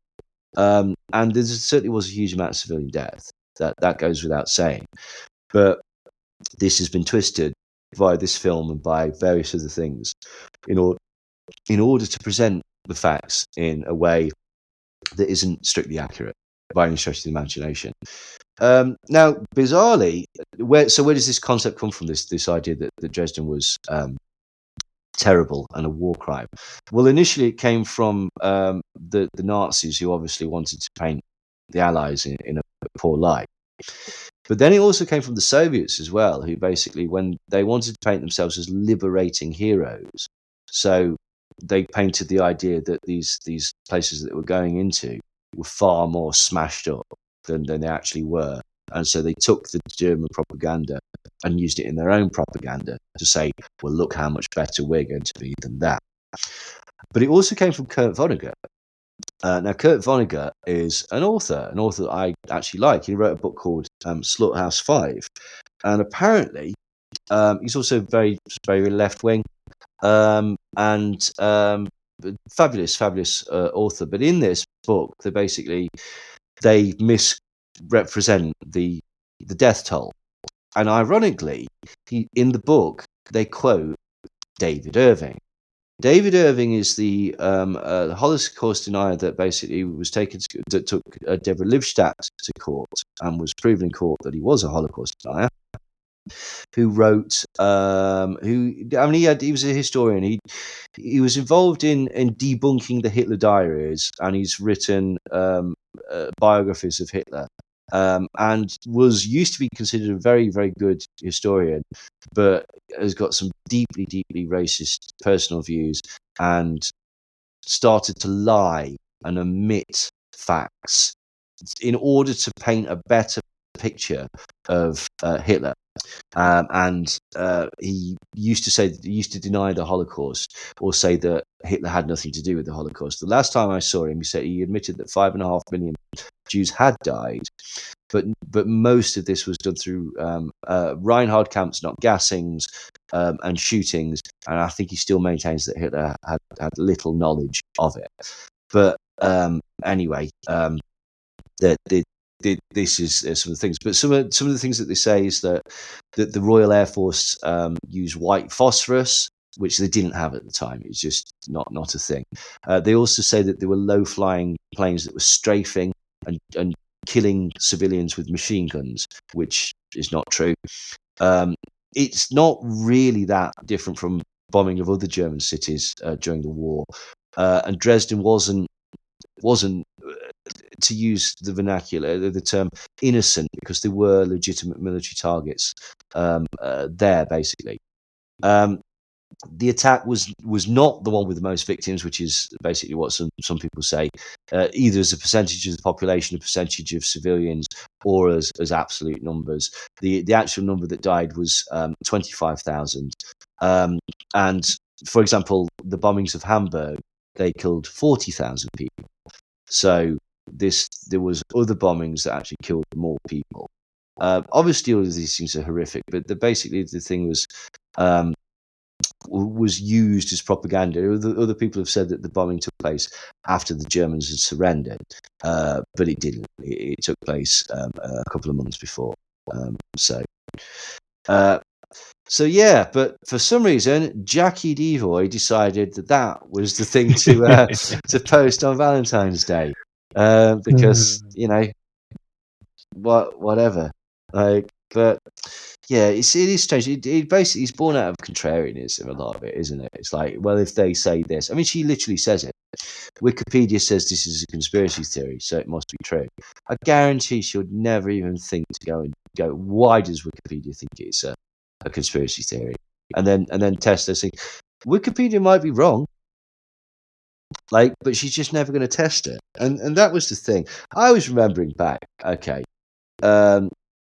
And there certainly was a huge amount of civilian death. That goes without saying. But this has been twisted by this film and by various other things in order to present the facts in a way that isn't strictly accurate by any stretch of the imagination. Now, bizarrely, where does this concept come from? This idea that Dresden was terrible and a war crime. Well, initially it came from the Nazis, who obviously wanted to paint the Allies in a poor light. But then it also came from the Soviets as well, who basically, when they wanted to paint themselves as liberating heroes, so they painted the idea that these places that they were going into were far more smashed up than they actually were. And so they took the German propaganda and used it in their own propaganda to say, well, look how much better we're going to be than that. But it also came from Kurt Vonnegut. Now, Kurt Vonnegut is an author that I actually like. He wrote a book called Slaughterhouse-Five, and apparently he's also very left wing, and fabulous author. But in this book, they misrepresent the death toll, and ironically, in the book they quote David Irving. David Irving is the Holocaust denier that basically that took Deborah Lipstadt to court and was proven in court that he was a Holocaust denier. Who wrote? He was a historian. He was involved in debunking the Hitler diaries, and he's written biographies of Hitler. And was used to be considered a very, very good historian, but has got some deeply racist personal views and started to lie and omit facts in order to paint a better picture of Hitler. And he used to deny the Holocaust or say that Hitler had nothing to do with the Holocaust. The last time I saw him, he admitted that 5.5 million Jews had died, but most of this was done through Reinhard camps, not gassings, and shootings. And I think he still maintains that Hitler had little knowledge of it. But anyway, this is some of the things. But some of the things that they say is that the Royal Air Force used white phosphorus, which they didn't have at the time. It's just not a thing. They also say that there were low-flying planes that were strafing and killing civilians with machine guns, which is not true. It's not really that different from bombing of other German cities during the war. And Dresden wasn't to use the vernacular, the term innocent, because there were legitimate military targets there, basically. The attack was not the one with the most victims, which is basically what some people say, either as a percentage of the population, a percentage of civilians, or as absolute numbers. The actual number that died was 25,000. And, for example, the bombings of Hamburg, they killed 40,000 people. So there was other bombings that actually killed more people. Obviously, all of these things are horrific, but basically the thing was used as propaganda. Other people have said that the bombing took place after the Germans had surrendered, but it didn't. It took place a couple of months before. So yeah, but for some reason, Jacqui Deevoy decided that was the thing to post on Valentine's Day, because whatever. But yeah, it is strange. It basically is born out of contrarianism, a lot of it, isn't it? It's like, well, if they say this, I mean, she literally says it. Wikipedia says this is a conspiracy theory, so it must be true. I guarantee she would never even think to go. Why does Wikipedia think it's a conspiracy theory? And then test this thing. Wikipedia might be wrong, but she's just never going to test it. And that was the thing. I was remembering back. Okay.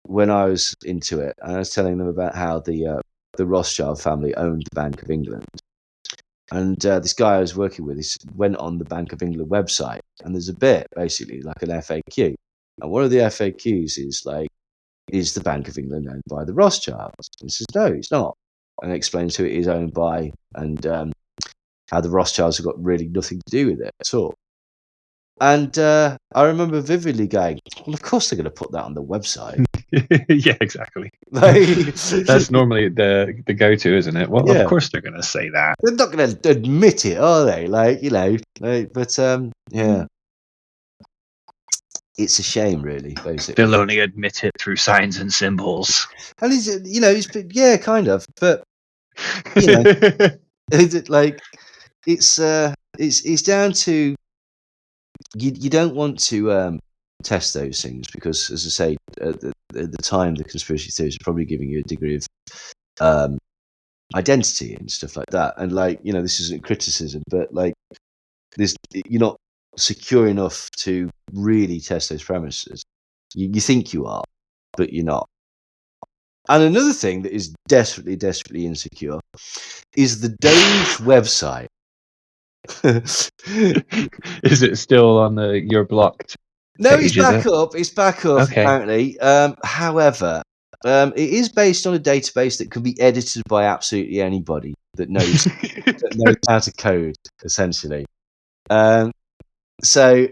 When I was into it, and I was telling them about how the Rothschild family owned the Bank of England. And this guy I was working with, went on the Bank of England website, and there's a bit, basically, like an FAQ. And one of the FAQs is the Bank of England owned by the Rothschilds? And he says, no, it's not. And it explains who it is owned by, and how the Rothschilds have got really nothing to do with it at all. And I remember vividly going, well, of course they're going to put that on the website. Yeah, exactly. That's normally the go-to, isn't it? Well, of course they're going to say that. They're not going to admit it, are they? But yeah. It's a shame, really, basically. They'll only admit it through signs and symbols. And yeah, kind of. But, it's down to, you don't want to test those things because, as I say, at the time, the conspiracy theories are probably giving you a degree of identity and stuff like that. And this isn't criticism, but you're not secure enough to really test those premises. You think you are, but you're not. And another thing that is desperately insecure is the Daily website. Is it still on the You're Blocked No, it's page, is back it? up. It's back up, Okay. apparently. However, it is based on a database that can be edited by absolutely anybody that knows how to code, essentially. So,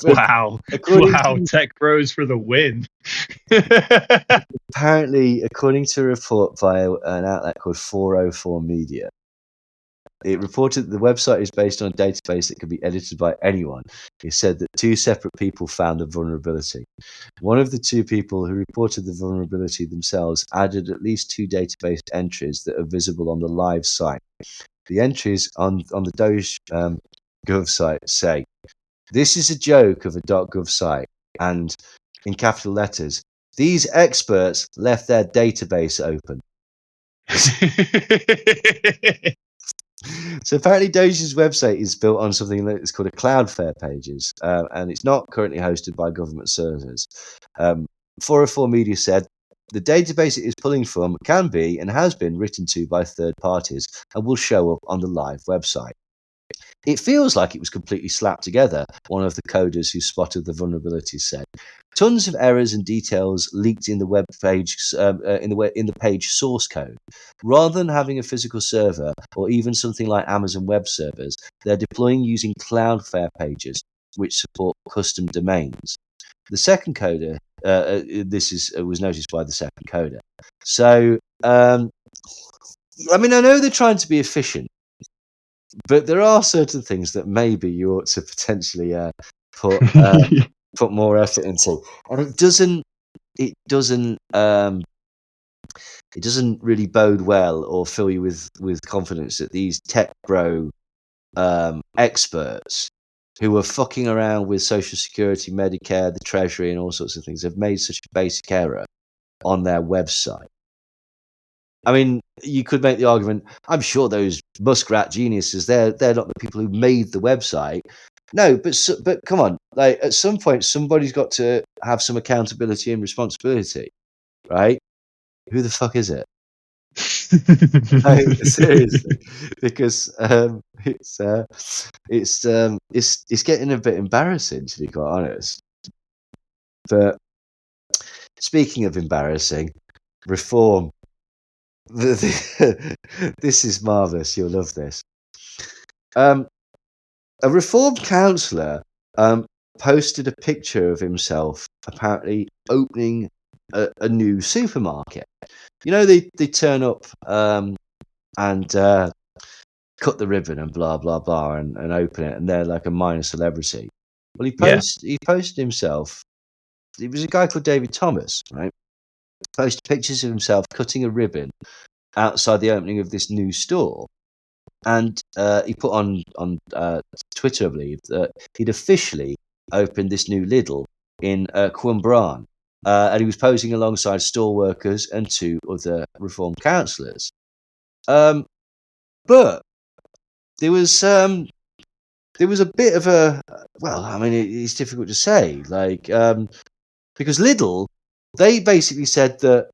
Wow. according Wow. to, Tech bros for the win. apparently, according to a report by an outlet called 404 Media, it reported that the website is based on a database that can be edited by anyone. It said that 2 separate people found a vulnerability. One of the 2 people who reported the vulnerability themselves added at least 2 database entries that are visible on the live site. The entries on the Doge Gov site say, "This is a joke of a .gov site," and in capital letters, "These experts left their database open." So apparently Doge's website is built on something that's called a Cloudflare pages, and it's not currently hosted by government servers. 404 Media said, "The database it is pulling from can be and has been written to by third parties and will show up on the live website." It feels like it was completely slapped together, one of the coders who spotted the vulnerability said. Tons of errors and details leaked in the web page in the page source code. Rather than having a physical server or even something like Amazon Web Servers, they're deploying using Cloudflare pages, which support custom domains. The second coder, was noticed by the second coder. So, I mean, I know they're trying to be efficient, but there are certain things that maybe you ought to potentially put put more effort into, and it doesn't really bode well or fill you with confidence that these tech bro experts who are fucking around with Social Security, Medicare, the Treasury, and all sorts of things have made such a basic error on their website. I mean, you could make the argument, I'm sure those muskrat geniuses, they're not the people who made the website. No, but come on, like at some point, somebody's got to have some accountability and responsibility, right? Who the fuck is it? Like, seriously, because it's getting a bit embarrassing, to be quite honest. But speaking of embarrassing, reform. This is marvelous. You'll love this. A reformed councillor posted a picture of himself apparently opening a new supermarket. You know, they turn up and cut the ribbon and blah blah blah and open it, and they're like a minor celebrity. Well, he posted himself. It was a guy called David Thomas, right? Posted pictures of himself cutting a ribbon outside the opening of this new store. And he put on Twitter, I believe, that he'd officially opened this new Lidl in Cwmbran. And he was posing alongside store workers and 2 other reformed councillors. But there was a bit of a, well, I mean, it's difficult to say, like, because Lidl, they basically said that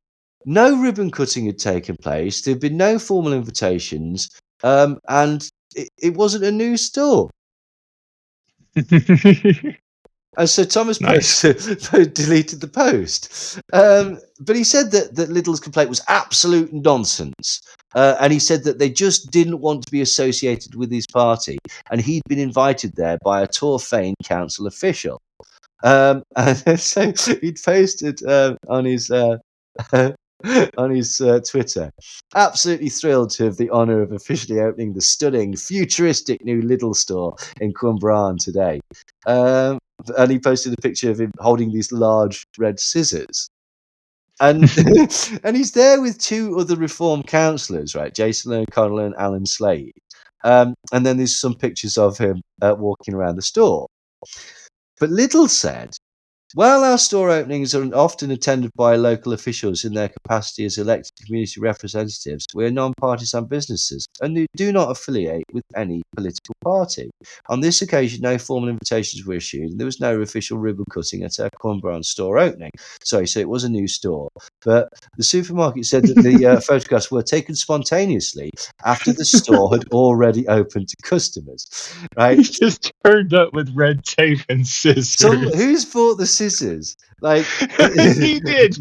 no ribbon cutting had taken place. There'd been no formal invitations, and it wasn't a new store. And so Thomas Nice. deleted the post. But he said that Lidl's complaint was absolute nonsense. And he said that they just didn't want to be associated with his party. And he'd been invited there by a Tour-Fein council official. And so he'd posted on his Twitter, "Absolutely thrilled to have the honour of officially opening the stunning, futuristic new Lidl store in Cwmbran today." And he posted a picture of him holding these large red scissors. And and he's there with 2 other reform councillors, right? Jason O'Connell and Alan Slade. And then there's some pictures of him walking around the store. But Lidl said While our store openings are often attended by local officials in their capacity as elected community representatives, we are non-partisan businesses and do not affiliate with any political party. On this occasion, no formal invitations were issued, and there was no official ribbon cutting at our Cornbrown store opening. Sorry, so it was a new store. But the supermarket said that the photographs were taken spontaneously after the store had already opened to customers. Right? He just turned up with red tape and scissors. Who's bought the scissors? Like He did.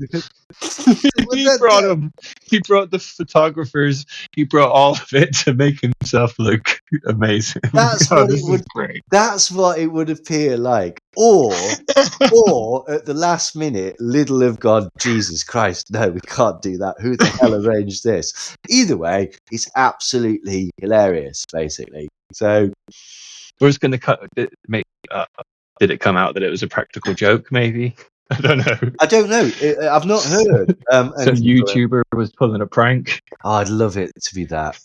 He brought them. He brought the photographers. He brought all of it to make himself look amazing. That's God, what it would. Great. That's what it would appear like. Or at the last minute, Lidl have gone, Jesus Christ, no, we can't do that. Who the hell arranged this? Either way, it's absolutely hilarious, basically. So we're just going to cut. Did it come out that it was a practical joke? Maybe. I don't know. I've not heard. Some YouTuber was pulling a prank. Oh, I'd love it to be that.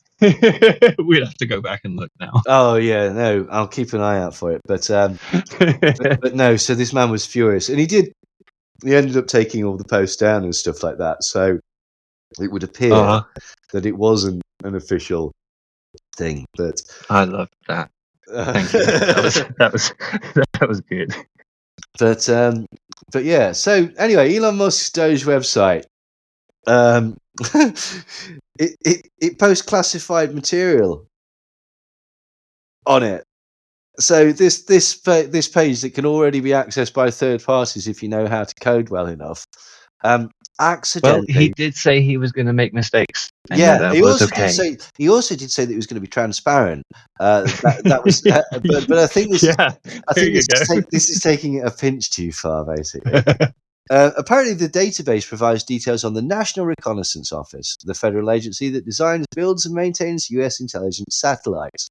We'd have to go back and look now. Oh yeah, no, I'll keep an eye out for it. But no. So this man was furious, and he ended up taking all the posts down and stuff like that. So it would appear that it wasn't an official thing. But I love that. Thank you. That was good. But yeah. So anyway, Elon Musk's Doge website, it posts classified material on it. So this page that can already be accessed by third parties if you know how to code well enough. Accidentally. Well, he did say he was going to make mistakes. Yeah, he also did say that it was going to be transparent. That was, but I think this is taking it a pinch too far, basically. Apparently, the database provides details on the National Reconnaissance Office, the federal agency that designs, builds, and maintains U.S. intelligence satellites.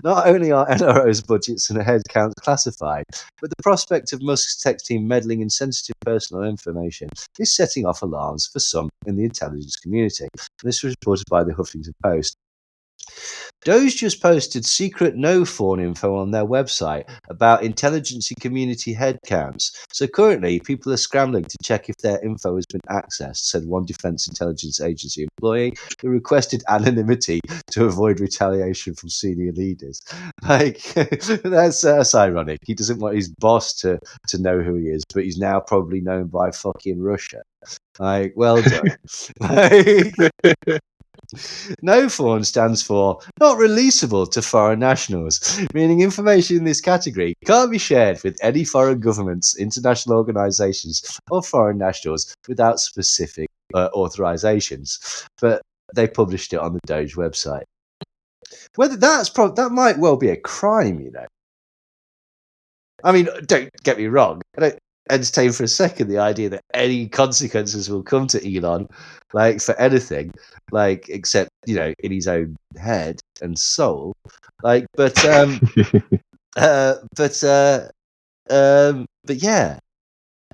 Not only are NRO's budgets and headcounts classified, but the prospect of Musk's tech team meddling in sensitive personal information is setting off alarms for some in the intelligence community. This was reported by the Huffington Post. Doge just posted secret no-fawn info on their website about intelligence community headcounts. So currently, people are scrambling to check if their info has been accessed, said one Defense Intelligence Agency employee who requested anonymity to avoid retaliation from senior leaders. Like, that's ironic. He doesn't want his boss to know who he is, but he's now probably known by fucking Russia. Like, well done. No-fawn stands for not releasable to foreign nationals, meaning information in this category can't be shared with any foreign governments, international organisations, or foreign nationals without specific authorisations. But they published it on the Doge website. Whether that might well be a crime, you know. I mean, don't get me wrong. I don't entertain for a second the idea that any consequences will come to Elon, like for anything, like except in his own head and soul, like. But yeah,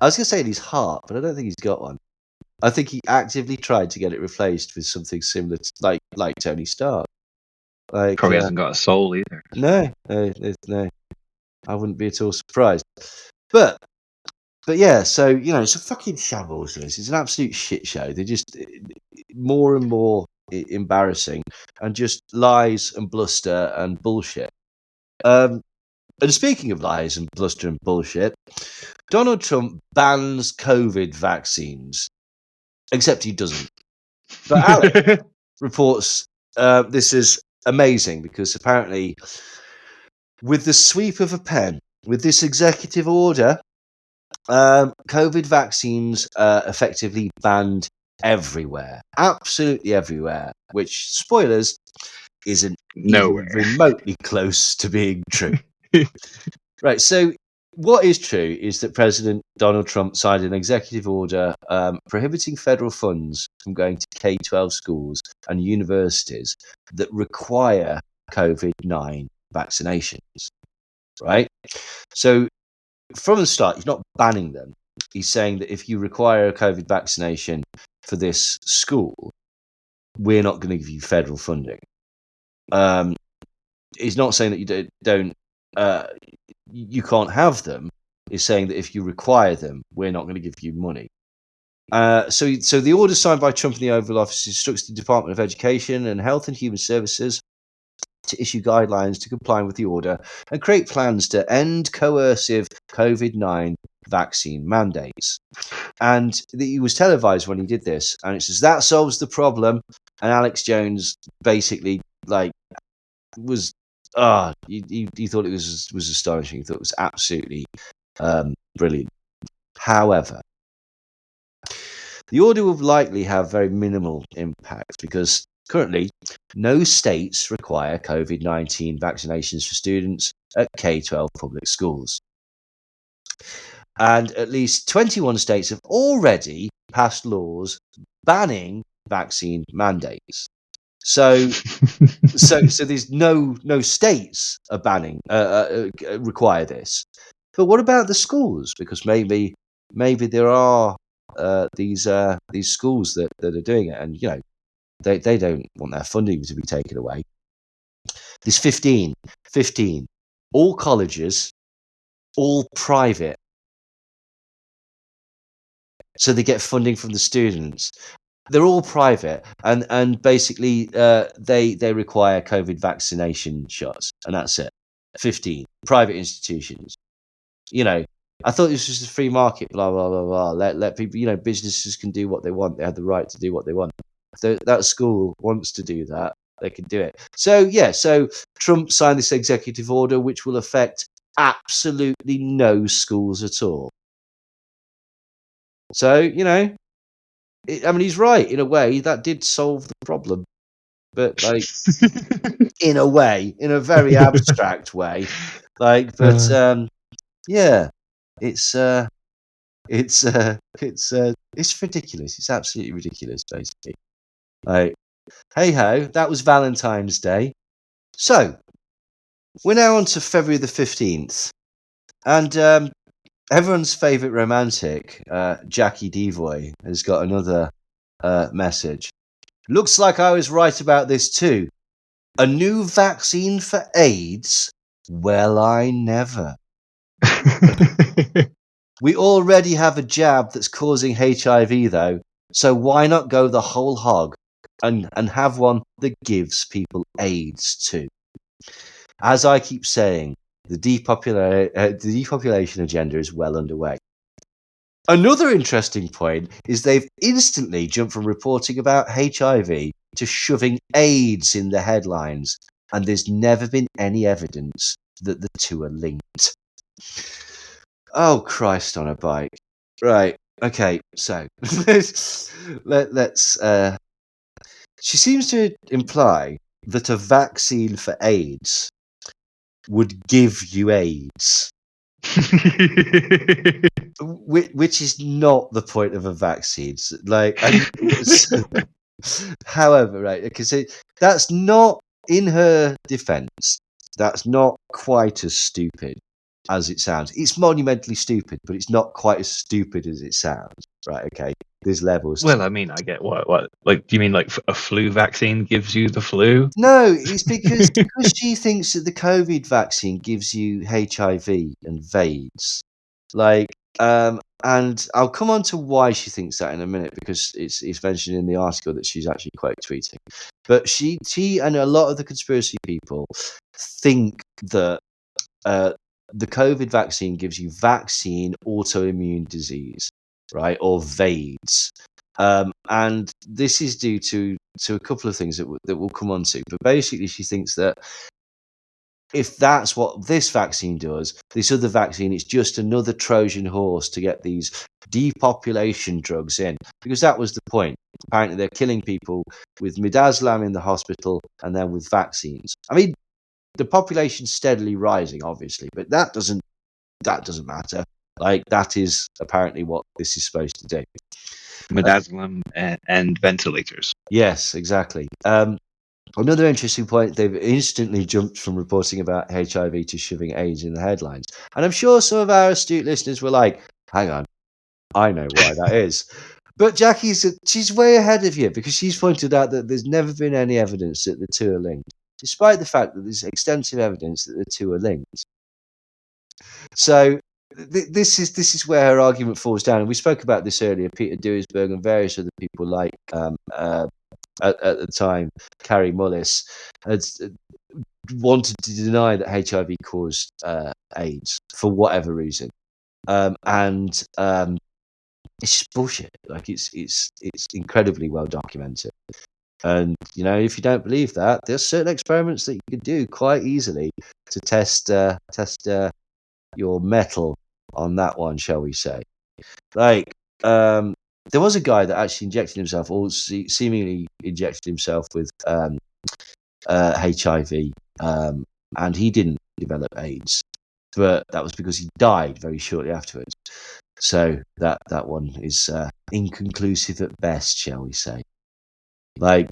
I was gonna say in his heart, but I don't think he's got one. I think he actively tried to get it replaced with something similar to like Tony Stark. Like probably hasn't got a soul either. No, I wouldn't be at all surprised. But yeah, so it's a fucking shambles. It's an absolute shit show. They're just more and more embarrassing, and just lies and bluster and bullshit. And speaking of lies and bluster and bullshit, Donald Trump bans COVID vaccines, except he doesn't. But Alex reports this is amazing because apparently, with the sweep of a pen, with this executive order, COVID vaccines effectively banned everywhere, absolutely everywhere, which, spoilers, isn't nowhere remotely close to being true. Right, so what is true is that President Donald Trump signed an executive order prohibiting federal funds from going to K-12 schools and universities that require COVID-19 vaccinations, right? So from the start, he's not banning them. He's saying that if you require a COVID vaccination for this school, we're not going to give you federal funding. He's not saying that you don't you can't have them, is saying that if you require them, we're not going to give you money. So the order signed by Trump in the Oval Office instructs the Department of Education and Health and Human Services to issue guidelines to comply with the order and create plans to end coercive COVID-19 vaccine mandates. And he was televised when he did this, and it says that solves the problem. And Alex Jones basically was he thought it was astonishing. He thought it was absolutely brilliant. However, the order will likely have very minimal impact because currently no states require COVID-19 vaccinations for students at K-12 public schools. And at least 21 states have already passed laws banning vaccine mandates. So there's no states are banning require this. But what about the schools? Because maybe there are these schools that are doing it, and they don't want their funding to be taken away. There's 15 all colleges, all private, so they get funding from the students. They're all private, and basically they require COVID vaccination shots, and that's it. 15 private institutions. I thought this was a free market. Blah blah blah blah. Let people. Businesses can do what they want. They have the right to do what they want. If that school wants to do that, they can do it. So Trump signed this executive order, which will affect absolutely no schools at all. So he's right in a way. That did solve the problem, but in a way, in a very abstract way, it's ridiculous. It's absolutely ridiculous, basically. Hey ho, that was Valentine's Day. So we're now on to February the 15th, and everyone's favourite romantic, Jacqui Deevoy, has got another message. Looks like I was right about this too. A new vaccine for AIDS? Well, I never. We already have a jab that's causing HIV, though, so why not go the whole hog and have one that gives people AIDS too? As I keep saying, the depopulation agenda is well underway. Another interesting point is they've instantly jumped from reporting about HIV to shoving AIDS in the headlines, and there's never been any evidence that the two are linked. Oh, Christ on a bike. Right, okay, so let's she seems to imply that a vaccine for AIDS would give you AIDS. Which is not the point of a vaccine. However, right, because that's not, in her defense, that's not quite as stupid as it sounds. It's monumentally stupid, but it's not quite as stupid as it sounds. Right, okay. There's levels. Well, I mean, I get what. Like, do you mean like a flu vaccine gives you the flu? No, it's because she thinks that the COVID vaccine gives you HIV and AIDS. And I'll come on to why she thinks that in a minute, because it's mentioned in the article that she's actually quote tweeting. But she and a lot of the conspiracy people think that the COVID vaccine gives you vaccine autoimmune disease, right, or VAIDS. And this is due to a couple of things that we'll come on to. But basically, she thinks that if that's what this vaccine does, this other vaccine is just another Trojan horse to get these depopulation drugs in. Because that was the point. Apparently, they're killing people with midazolam in the hospital and then with vaccines. I mean, the population's steadily rising, obviously, but that doesn't matter. That is apparently what this is supposed to do. Midazolam and ventilators. Yes, exactly. Another interesting point, they've instantly jumped from reporting about HIV to shoving AIDS in the headlines. And I'm sure some of our astute listeners were like, hang on, I know why that is. But she's way ahead of you, because she's pointed out that there's never been any evidence that the two are linked, despite the fact that there's extensive evidence that the two are linked. So this is where her argument falls down. And we spoke about this earlier. Peter Duisberg and various other people like at the time, Carrie Mullis, had wanted to deny that HIV caused AIDS for whatever reason, and it's just bullshit. Like it's incredibly well documented. And if you don't believe that, there's certain experiments that you could do quite easily to test your metal on that one, shall we say? Like, there was a guy that actually injected himself, or seemingly injected himself with HIV, and he didn't develop AIDS, but that was because he died very shortly afterwards. So that one is inconclusive at best, shall we say? Like,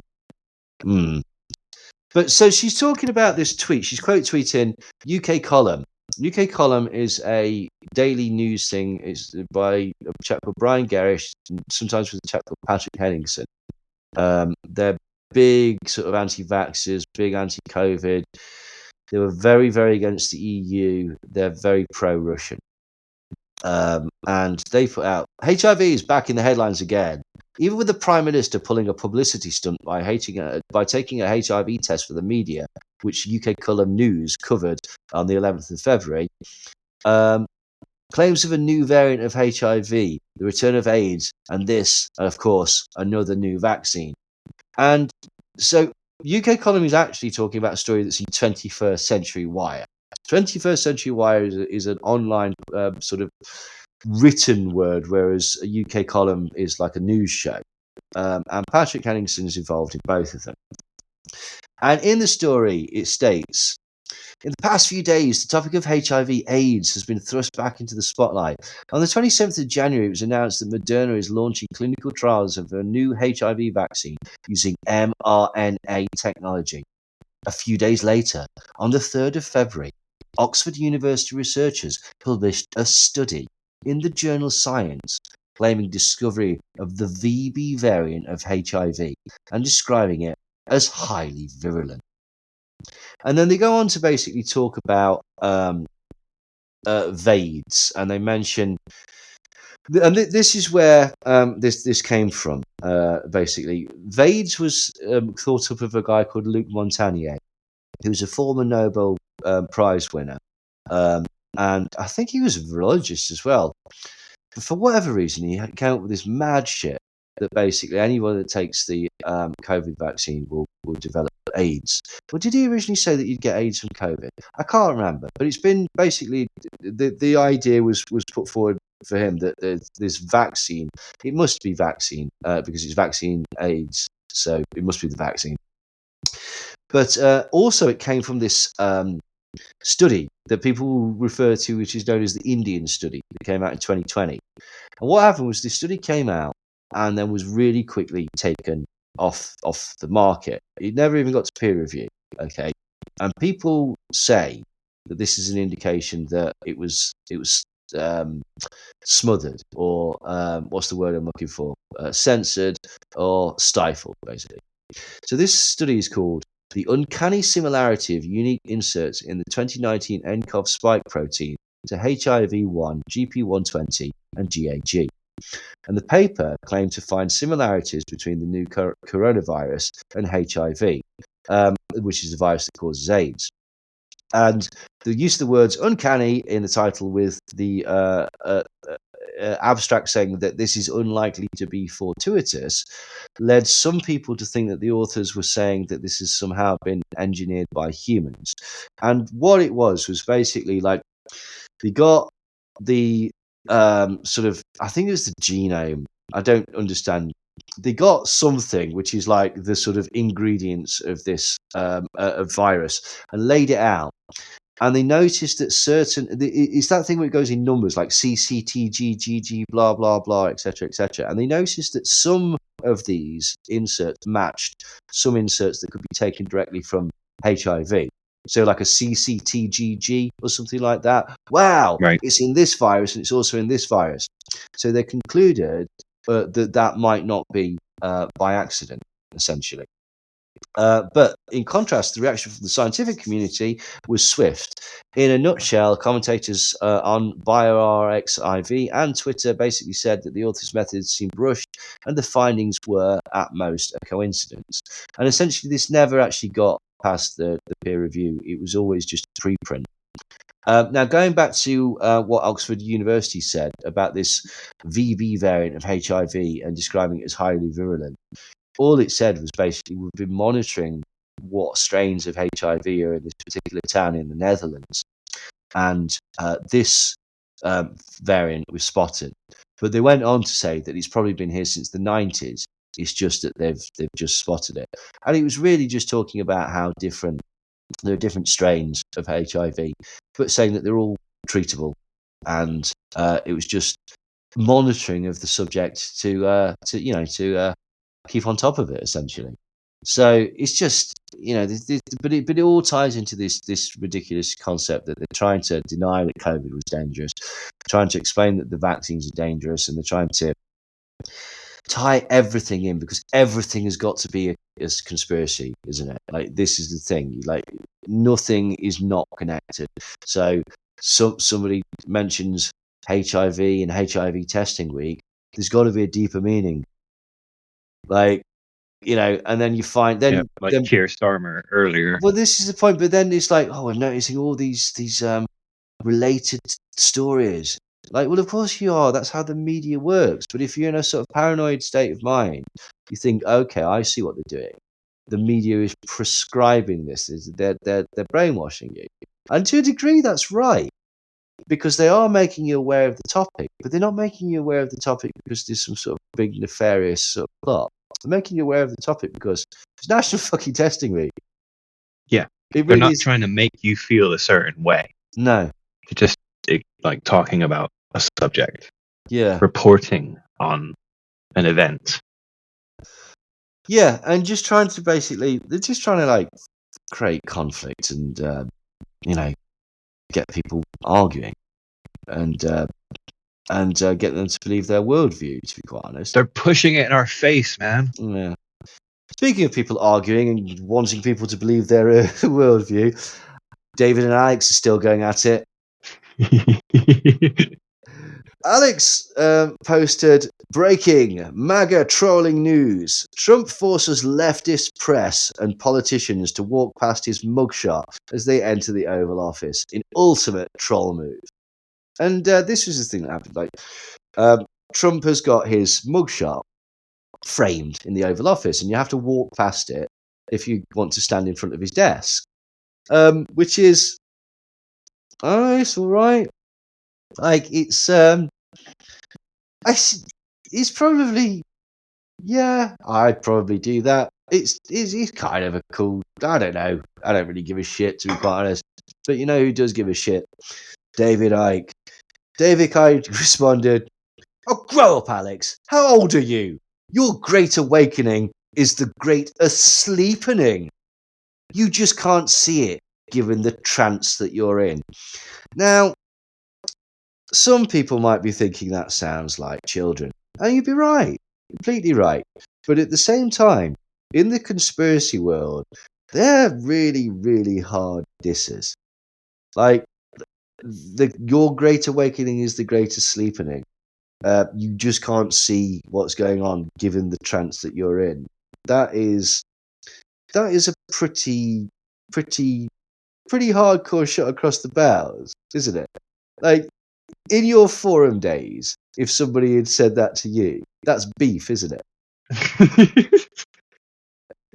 But so she's talking about this tweet. She's quote tweeting UK Column. UK Column is a daily news thing. It's by a chap called Brian Gerrish, sometimes with a chap called Patrick Henningsen. They're big sort of anti-vaxxers, big anti-COVID. They were very, very against the EU. They're very pro-Russian. And they put out, HIV is back in the headlines again. Even with the Prime Minister pulling a publicity stunt by taking a HIV test for the media, which UK Column News covered on the 11th of February, claims of a new variant of HIV, the return of AIDS, and this, and of course, another new vaccine. And so UK Column is actually talking about a story that's in 21st Century Wire. 21st Century Wire is an online sort of written word, whereas a UK Column is like a news show. And Patrick Henningsen is involved in both of them. And in the story, it states, in the past few days, the topic of HIV/AIDS has been thrust back into the spotlight. On the 27th of January, it was announced that Moderna is launching clinical trials of a new HIV vaccine using mRNA technology. A few days later, on the 3rd of February, Oxford University researchers published a study in the journal Science claiming discovery of the VB variant of HIV and describing it as highly virulent. And then they go on to basically talk about VAIDS, and they mention, and this is where this came from. Basically, VAIDS was thought up of a guy called Luc Montagnier, who was a former Nobel Prize winner, and I think he was a virologist as well. But for whatever reason, he came up with this mad shit that basically anyone that takes the COVID vaccine will develop AIDS. But did he originally say that you'd get AIDS from COVID? I can't remember, but it's been basically the idea was put forward for him that this vaccine, it must be vaccine because it's vaccine AIDS, so it must be the vaccine. But also it came from this study that people refer to, which is known as the Indian study, that came out in 2020. And what happened was this study came out and then was really quickly taken off the market. It never even got to peer review. Okay, and people say that this is an indication that it was smothered, or what's the word I'm looking for? Censored or stifled, basically. So this study is called The Uncanny Similarity of Unique Inserts in the 2019 nCoV Spike Protein to HIV-1, GP120, and GAG. And the paper claimed to find similarities between the new coronavirus and HIV, which is the virus that causes AIDS. And the use of the words uncanny in the title, with the abstract saying that this is unlikely to be fortuitous, led some people to think that the authors were saying that this has somehow been engineered by humans. And what it was basically like they got the sort of, I think it was the genome. I don't understand. They got something which is like the sort of ingredients of this virus and laid it out. And they noticed that it's that thing where it goes in numbers like CCTG, blah, blah, blah, etc., etc. And they noticed that some of these inserts matched some inserts that could be taken directly from HIV. So like a CCTGG or something like that. Wow, Right. It's in this virus and it's also in this virus. So they concluded that might not be by accident, essentially. But in contrast, the reaction from the scientific community was swift. In a nutshell, commentators on BioRxiv and Twitter basically said that the author's methods seemed rushed and the findings were, at most, a coincidence. And essentially, this never actually got past the peer review. It was always just a preprint. Now, going back to what Oxford University said about this VB variant of HIV and describing it as highly virulent, all it said was basically we've been monitoring what strains of HIV are in this particular town in the Netherlands, and this variant was spotted. But they went on to say that it's probably been here since the 90s. It's just that they've just spotted it, and it was really just talking about how there are different strains of HIV, but saying that they're all treatable, and it was just monitoring of the subject to keep on top of it, essentially. So it's just, but it all ties into this ridiculous concept that they're trying to deny that COVID was dangerous, trying to explain that the vaccines are dangerous, and they're trying to tie everything in because everything has got to be a conspiracy, isn't it? Like, this is the thing. Like, nothing is not connected. So somebody mentions HIV and HIV testing week. There's got to be a deeper meaning. Like, and then you find then Keir Starmer earlier. Well, this is the point. But then it's like, oh, I'm noticing all these related stories. Like, well, of course you are. That's how the media works. But if you're in a sort of paranoid state of mind, you think, okay, I see what they're doing. The media is prescribing this. They're brainwashing you, and to a degree, that's right, because they are making you aware of the topic. But they're not making you aware of the topic because there's some sort of big nefarious sort of plot. They're making you aware of the topic because it's National fucking Testing Week. Yeah, they're really not trying to make you feel a certain way. No, they're just like talking about a subject. Yeah, reporting on an event. Yeah, and just trying to they're just trying to like create conflict and get people arguing and get them to believe their worldview. To be quite honest, they're pushing it in our face, man. Yeah. Speaking of people arguing and wanting people to believe their worldview, David and Alex are still going at it. Alex posted, breaking MAGA trolling news. Trump forces leftist press and politicians to walk past his mugshot as they enter the Oval Office in ultimate troll move. And this was the thing that happened. Like, Trump has got his mugshot framed in the Oval Office, and you have to walk past it if you want to stand in front of his desk, which is, it's all right. Like, it's probably, yeah, I'd probably do that. It's kind of a cool, I don't know. I don't really give a shit, to be quite honest. But you know who does give a shit? David Icke. David Icke responded, "Oh, grow up, Alex. How old are you? Your great awakening is the great asleepening. You just can't see it, given the trance that you're in." Now, some people might be thinking that sounds like children. And you'd be right. Completely right. But at the same time, in the conspiracy world, they're really, really hard dissers. Like, your great awakening is the greatest sleepening. You just can't see what's going on given the trance that you're in. That is a pretty hardcore shot across the bows, isn't it? Like, in your forum days, if somebody had said that to you, that's beef, isn't it?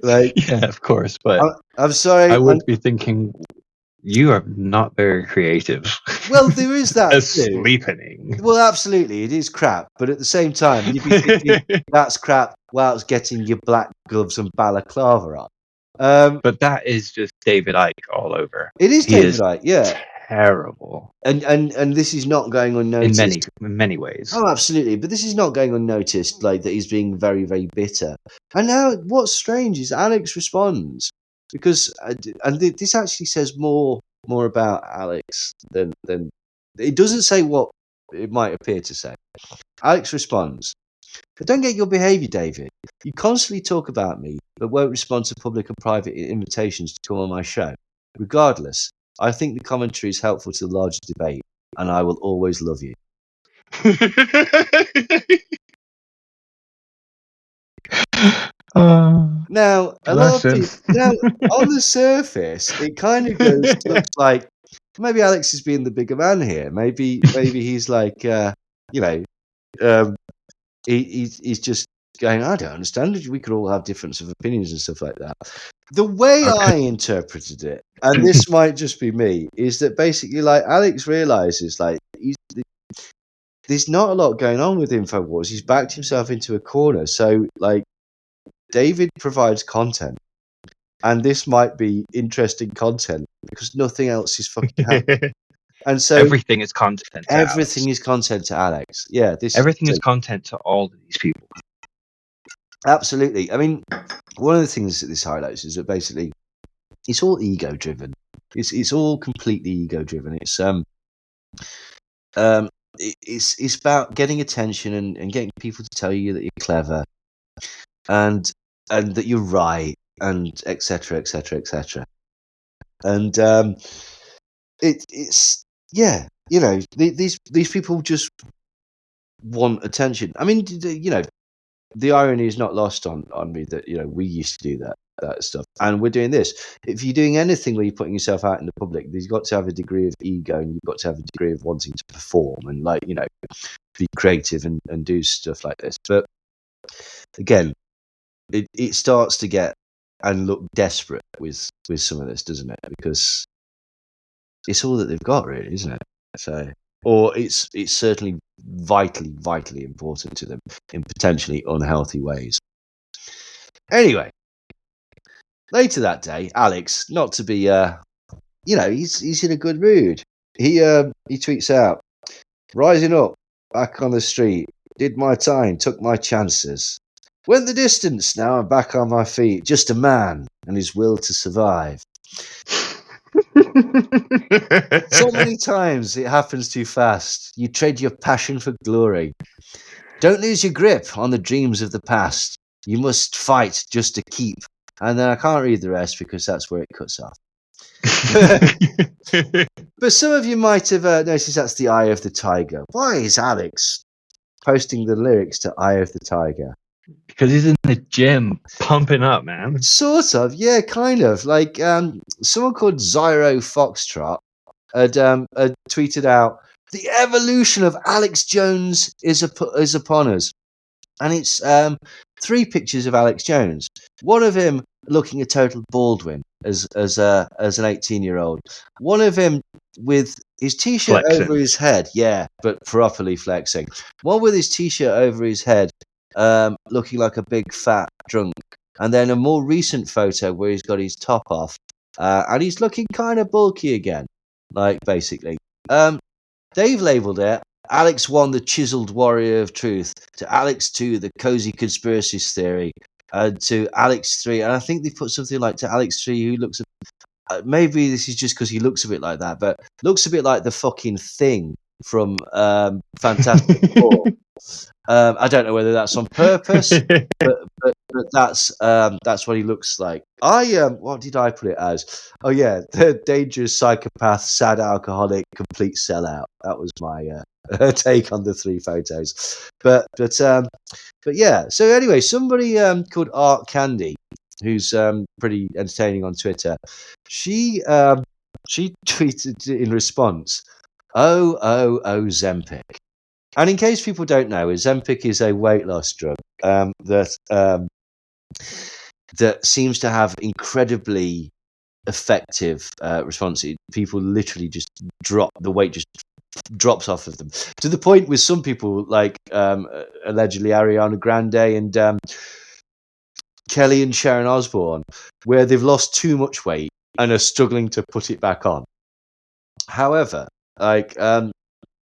Like, yeah, of course, but I'm sorry. I would be thinking, you are not very creative. Well, there is that sleepening. Well, absolutely, it is crap. But at the same time, you'd be thinking, that's crap whilst getting your black gloves and balaclava on. But that is just David Icke all over. It is David Icke, yeah. Terrible. And this is not going unnoticed. In many ways. Oh, absolutely. But this is not going unnoticed, like that he's being very, very bitter. And now what's strange is Alex responds. Because this actually says more about Alex than it doesn't say what it might appear to say. Alex responds, I don't get your behaviour, David. You constantly talk about me, but won't respond to public and private invitations to come on my show. Regardless, I think the commentary is helpful to the larger debate, and I will always love you. Now, a lot of people, now on the surface, it kind of looks like maybe Alex is being the bigger man here. Maybe he's like, he's just going, I don't understand. We could all have difference of opinions and stuff like that. The way I interpreted it, and this might just be me, is that basically, like, Alex realizes, like, there's not a lot going on with InfoWars. He's backed himself into a corner. So, like, David provides content, and this might be interesting content because nothing else is fucking happening. And so everything is content. Everything is content to Alex. Yeah, everything is content to all of these people. Absolutely. I mean, one of the things that this highlights is that basically it's all ego driven. It's all completely ego driven. It's about getting attention and getting people to tell you that you're clever and that you're right and etc etc etc. And it's yeah, you know, these people just want attention. I mean, you know, the irony is not lost on me that, you know, we used to do that stuff, and we're doing this. If you're doing anything where you're putting yourself out in the public, you've got to have a degree of ego, and you've got to have a degree of wanting to perform and, like, you know, be creative and do stuff like this. But again, it starts to get and look desperate with some of this, doesn't it? Because it's all that they've got, really, isn't it? So, or it's certainly vitally important to them in potentially unhealthy ways. Anyway, later that day, Alex, not to be, you know, he's in a good mood. He tweets out, "Rising up, back on the street, did my time, took my chances. Went the distance, now I'm back on my feet. Just a man and his will to survive." So many times it happens too fast. You trade your passion for glory. Don't lose your grip on the dreams of the past. You must fight just to keep. And then I can't read the rest because that's where it cuts off. But some of you might have noticed that's the Eye of the Tiger. Why is Alex posting the lyrics to Eye of the Tiger? Because he's in the gym pumping up, man. Sort of, yeah, kind of. Like, someone called Zyro Foxtrot had tweeted out, "The evolution of Alex Jones is upon us." And it's 3 pictures of Alex Jones. One of him looking a total Baldwin as an 18-year-old. One of him with his t-shirt flexing over his head, yeah, but properly flexing. One with his t-shirt over his head, looking like a big fat drunk. And then a more recent photo where he's got his top off, and he's looking kind of bulky again, like, basically. They've labelled it Alex 1, the chiseled warrior of truth, to Alex 2, the cozy conspiracies theory, to Alex 3, and I think they put something like to Alex 3, who looks, maybe this is just because he looks a bit like that, but looks a bit like the fucking Thing from Fantastic Four. I don't know whether that's on purpose, but that's what he looks like. What did I put it as? Oh yeah, the dangerous psychopath, sad alcoholic, complete sellout. That was my take on the 3 photos. But yeah. So anyway, somebody called Art Candy, who's pretty entertaining on Twitter, she tweeted in response, "Oh Zempic." And in case people don't know, Ozempic is a weight loss drug that seems to have incredibly effective response. People literally just the weight just drops off of them, to the point with some people, like allegedly Ariana Grande and Kelly and Sharon Osbourne, where they've lost too much weight and are struggling to put it back on. However, like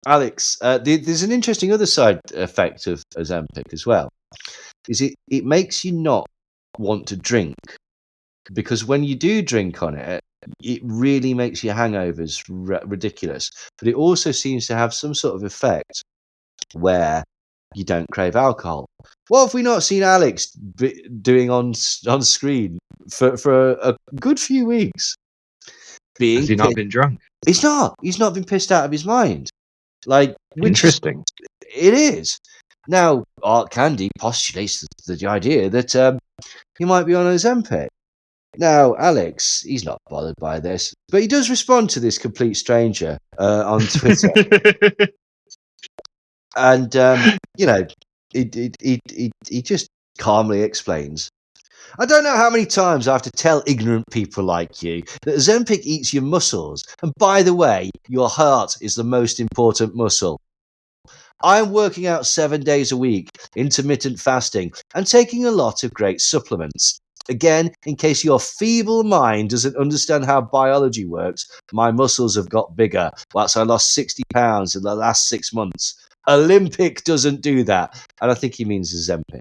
Alex, there's an interesting other side effect of Ozempic as well. Is it makes you not want to drink, because when you do drink on it, it really makes your hangovers ridiculous. But it also seems to have some sort of effect where you don't crave alcohol. What have we not seen Alex doing on screen for a good few weeks? Has he not been drunk? He's not. He's not been pissed out of his mind. Like, Interesting. It is. Now, Art Candy postulates the idea that he might be on Ozempic. Now, Alex, he's not bothered by this, but he does respond to this complete stranger on Twitter. And, he just calmly explains. I don't know how many times I have to tell ignorant people like you that Ozempic eats your muscles. And by the way, your heart is the most important muscle. I'm working out 7 days a week, intermittent fasting, and taking a lot of great supplements. Again, in case your feeble mind doesn't understand how biology works, my muscles have got bigger, whilst I lost 60 pounds in the last 6 months. Olympic doesn't do that. And I think he means Ozempic.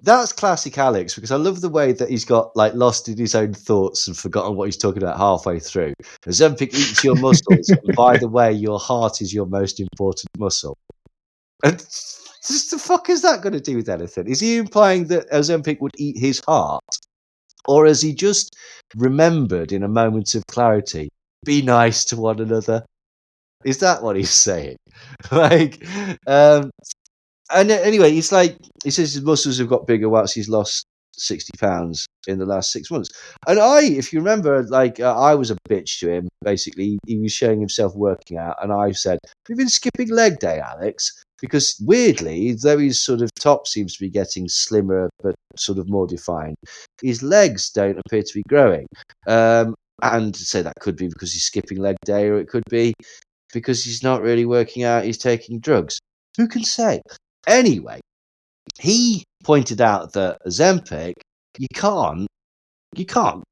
That's classic Alex, because I love the way that he's got lost in his own thoughts and forgotten what he's talking about halfway through. Ozempic eats your muscles, and by the way, your heart is your most important muscle. And just the fuck is that going to do with anything? Is he implying that Ozempic would eat his heart, or has he just remembered in a moment of clarity, be nice to one another? Is that what he's saying? And anyway, he says his muscles have got bigger whilst he's lost 60 pounds in the last 6 months. And if you remember, I was a bitch to him. Basically, he was showing himself working out, and I said, "You've been skipping leg day, Alex." Because weirdly, though his sort of top seems to be getting slimmer but sort of more defined, his legs don't appear to be growing. And so that could be because he's skipping leg day, or it could be because he's not really working out, he's taking drugs. Who can say? Anyway, he pointed out that Ozempic, you can't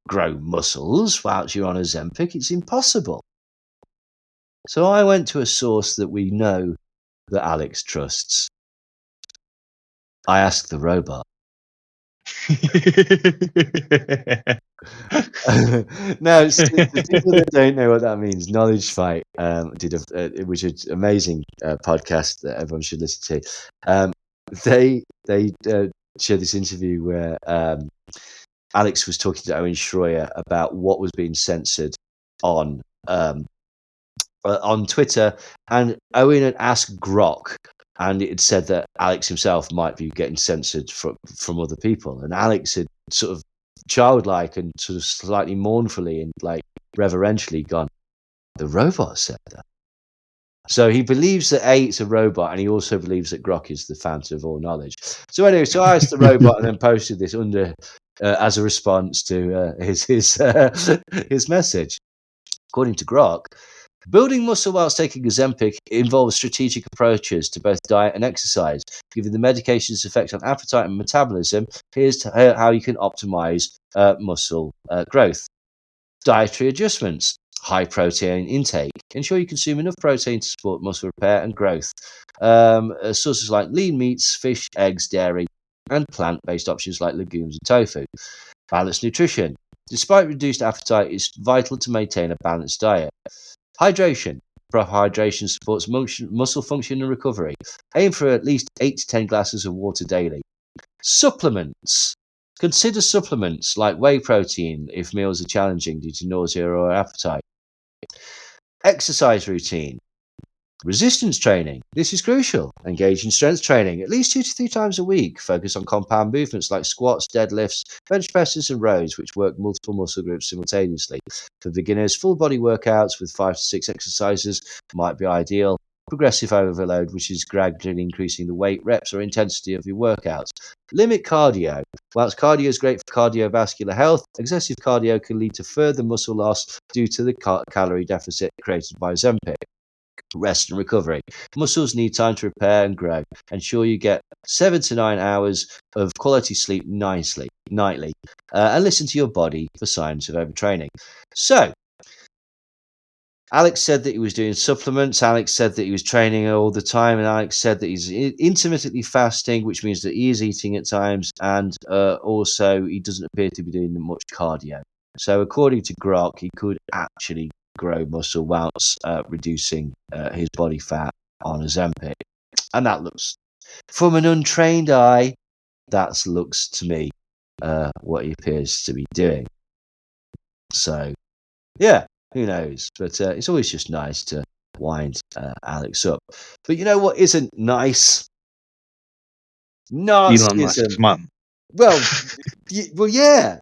grow muscles whilst you're on Ozempic. It's impossible. So I went to a source that we know that Alex trusts. I asked the robot. Now, the people that don't know what that means, Knowledge Fight which is an amazing podcast that everyone should listen to. They shared this interview where Alex was talking to Owen Schroyer about what was being censored on Twitter, and Owen had asked Grok, and it had said that Alex himself might be getting censored from other people, and Alex had sort of childlike and sort of slightly mournfully and reverentially gone, "The robot said that." So he believes that it's a robot, and he also believes that Grok is the fountain of all knowledge. So anyway, I asked the robot and then posted this under as a response to his message. According to Grok, building muscle whilst taking Ozempic involves strategic approaches to both diet and exercise. Given the medication's effect on appetite and metabolism, here's how you can optimize muscle growth. Dietary adjustments. High protein intake. Ensure you consume enough protein to support muscle repair and growth. Sources like lean meats, fish, eggs, dairy, and plant-based options like legumes and tofu. Balanced nutrition. Despite reduced appetite, it's vital to maintain a balanced diet. Hydration. Proper hydration supports muscle function and recovery. Aim for at least 8 to 10 glasses of water daily. Supplements. Consider supplements like whey protein if meals are challenging due to nausea or appetite. Exercise routine. Resistance training. This is crucial. Engage in strength training at least 2 to 3 times a week. Focus on compound movements like squats, deadlifts, bench presses, and rows, which work multiple muscle groups simultaneously. For beginners, full body workouts with 5 to 6 exercises might be ideal. Progressive overload, which is gradually increasing the weight, reps, or intensity of your workouts. Limit cardio. Whilst cardio is great for cardiovascular health, excessive cardio can lead to further muscle loss due to the calorie deficit created by Ozempic. Rest and recovery. Muscles need time to repair and grow. Ensure you get 7 to 9 hours of quality sleep nightly, and listen to your body for signs of overtraining. So, Alex said that he was doing supplements. Alex said that he was training all the time. And Alex said that he's intermittently fasting, which means that he is eating at times. And also, he doesn't appear to be doing much cardio. So, according to Grok, he could actually grow muscle whilst reducing his body fat on Ozempic. And that looks, from an untrained eye, that looks to me what he appears to be doing. So, yeah, who knows? But it's always just nice to wind Alex up. But you know what isn't nice? Elon Musk's Nazism. mum. Well, yeah.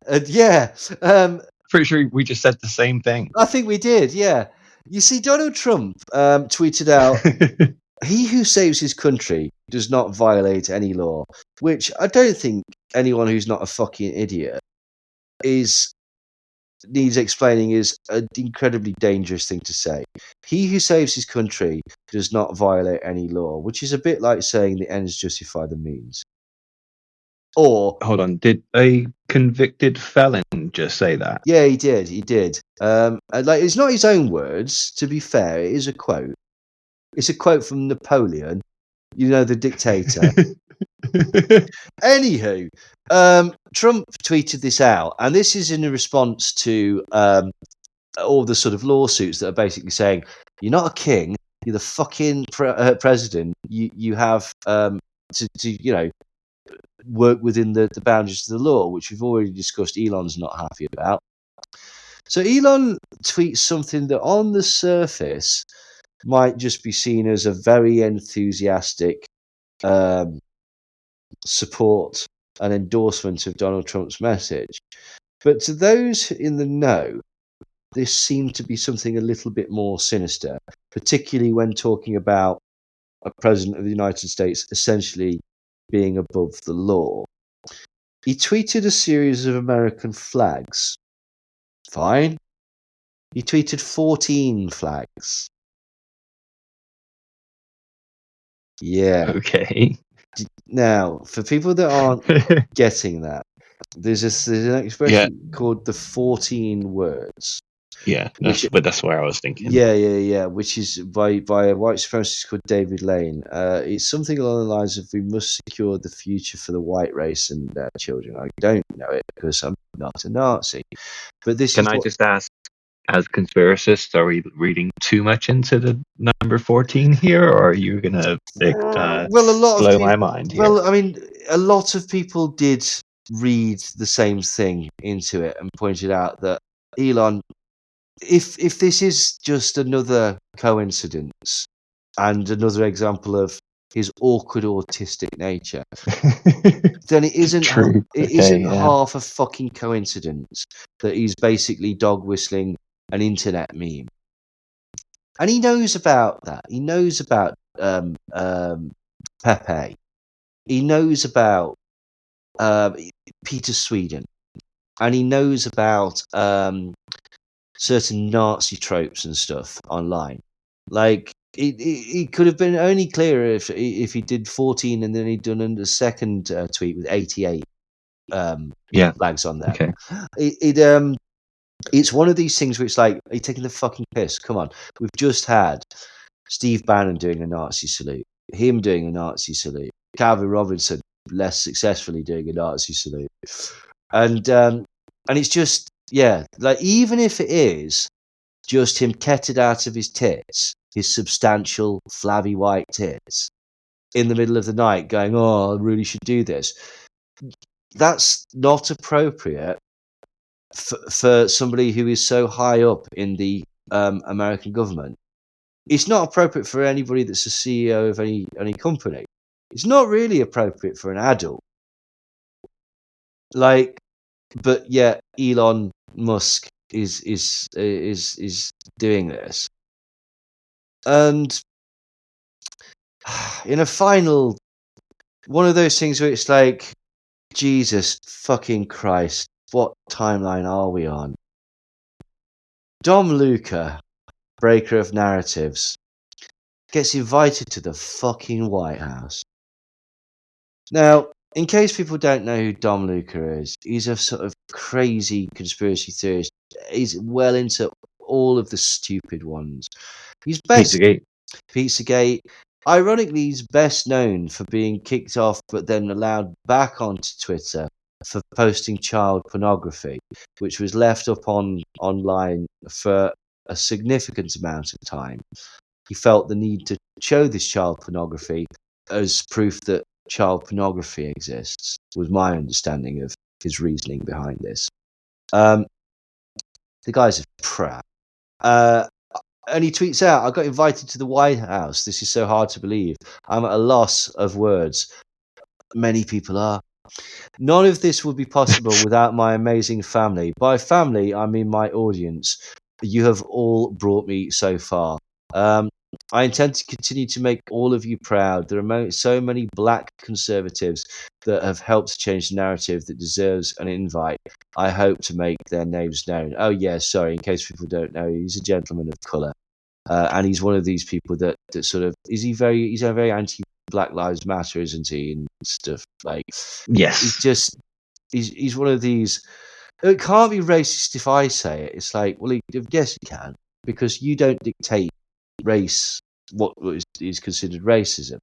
Pretty sure we just said the same thing. I think we did, yeah. You see, Donald Trump tweeted out, "He who saves his country does not violate any law," which I don't think anyone who's not a fucking idiot needs explaining is an incredibly dangerous thing to say. He who saves his country does not violate any law, which is a bit like saying the ends justify the means. Or Hold on, did a convicted felon just say that? yeah, he did. Like, it's not his own words, to be fair. It is a quote. It's a quote from Napoleon, you know, the dictator. Anywho, Trump tweeted this out, and this is in response to all the sort of lawsuits that are basically saying, you're not a king, you're the fucking president. You have to you know, work within the boundaries of the law, which we've already discussed Elon's not happy about. So Elon tweets something that on the surface might just be seen as a very enthusiastic support and endorsement of Donald Trump's message. But to those in the know, this seemed to be something a little bit more sinister, particularly when talking about a president of the United States essentially being above the law. He tweeted a series of American flags. Fine. He tweeted 14 flags. Yeah. Okay. Now, for people that aren't getting that, there's an expression called the 14 words. Yeah, that's where I was thinking. Yeah. Which is by a white supremacist called David Lane. It's something along the lines of, we must secure the future for the white race and their children. I don't know it because I'm not a Nazi. But this Can I just ask, as conspiracists, are we reading too much into the number 14 here, or are you going to blow my mind here? Well, I mean, a lot of people did read the same thing into it and pointed out that Elon, if this is just another coincidence and another example of his awkward autistic nature, then it isn't True. half a fucking coincidence that he's basically dog whistling an internet meme. And he knows about that. He knows about Pepe. He knows about Peter Sweden. And he knows about certain Nazi tropes and stuff online. Like, it could have been only clearer if he did 14 and then he'd done a second tweet with 88 flags on there. Okay. It's one of these things where it's like, are you taking the fucking piss? Come on. We've just had Steve Bannon doing a Nazi salute, him doing a Nazi salute, Calvin Robinson less successfully doing a Nazi salute. And it's just, yeah, like, even if it is just him ketted out of his tits, his substantial, flabby white tits, in the middle of the night going, oh, I really should do this. That's not appropriate for somebody who is so high up in the American government. It's not appropriate for anybody that's a CEO of any company. It's not really appropriate for an adult. Like, but yet Elon Musk is doing this. And in a final, one of those things where it's like, Jesus fucking Christ, what timeline are we on? Dom Luca, breaker of narratives, gets invited to the fucking White House. Now, in case people don't know who Dom Luca is, he's a sort of crazy conspiracy theorist. He's well into all of the stupid ones. He's best Pizzagate. Ironically, he's best known for being kicked off but then allowed back onto Twitter for posting child pornography, which was left up online for a significant amount of time, he felt the need to show this child pornography as proof that child pornography exists, was my understanding of his reasoning behind this. The guy's a prat. And he tweets out, I got invited to the White House. This is so hard to believe. I'm at a loss of words. Many people are. None of this would be possible without my amazing family. By family, I mean my audience. You have all brought me so far. I intend to continue to make all of you proud. There are so many black conservatives that have helped change the narrative that deserves an invite. I hope to make their names known. Oh, yeah, sorry, in case people don't know, he's a gentleman of colour. And he's one of these people that sort of, he's a very anti-Black Lives Matter, isn't he? And stuff like, Yes. He's one of these. It can't be racist if I say it. It's like, well, yes, it can, because you don't dictate race, what is considered racism.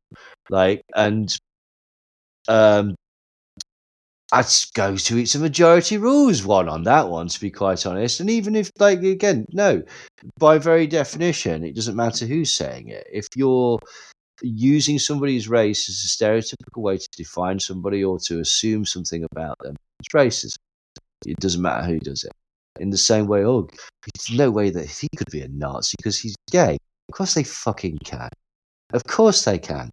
Like, and I'd go to it's a majority rules one on that one, to be quite honest. And even if, like, again, no, by very definition, it doesn't matter who's saying it. If you're using somebody's race as a stereotypical way to define somebody or to assume something about them, it's racism. It doesn't matter who does it. In the same way, there's no way that he could be a Nazi because he's gay. Of course they fucking can. Of course they can.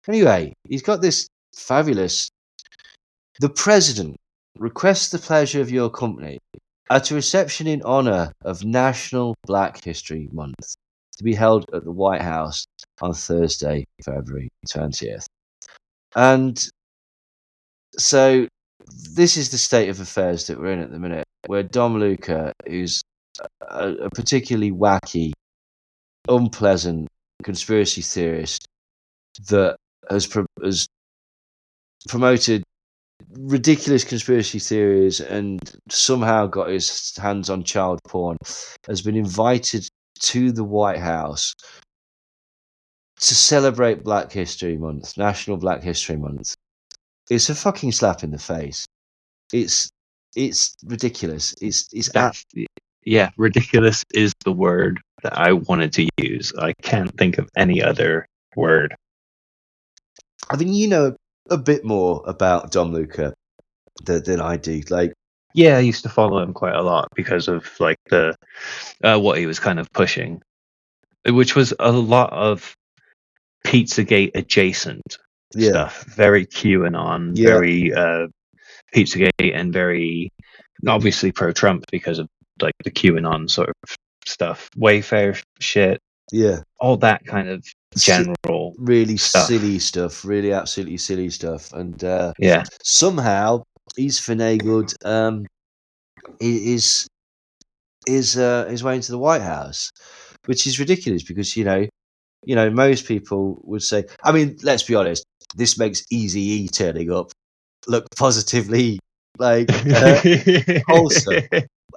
Anyway, he's got this fabulous... The President requests the pleasure of your company at a reception in honour of National Black History Month to be held at the White House on Thursday, February 20th. And so this is the state of affairs that we're in at the minute, where Dom Luca, who's a particularly wacky, unpleasant conspiracy theorist that has promoted ridiculous conspiracy theories and somehow got his hands on child porn, has been invited to the White House to celebrate Black History Month, National Black History Month. It's a fucking slap in the face. It's ridiculous. Yeah, ridiculous is the word that I wanted to use. I can't think of any other word. I mean, you know a bit more about Dom Luca than I do. Like, yeah, I used to follow him quite a lot because of like the what he was kind of pushing, which was a lot of Pizzagate adjacent stuff. Very QAnon, very Pizzagate, and very obviously pro-Trump because of like the QAnon sort of stuff, Wayfair shit, all that kind of general really stuff. Silly stuff, really absolutely silly stuff. And yeah, somehow he's finagled his way into the White House, which is ridiculous because you know most people would say, I mean, let's be honest, this makes Eazy-E turning up look positively like wholesome.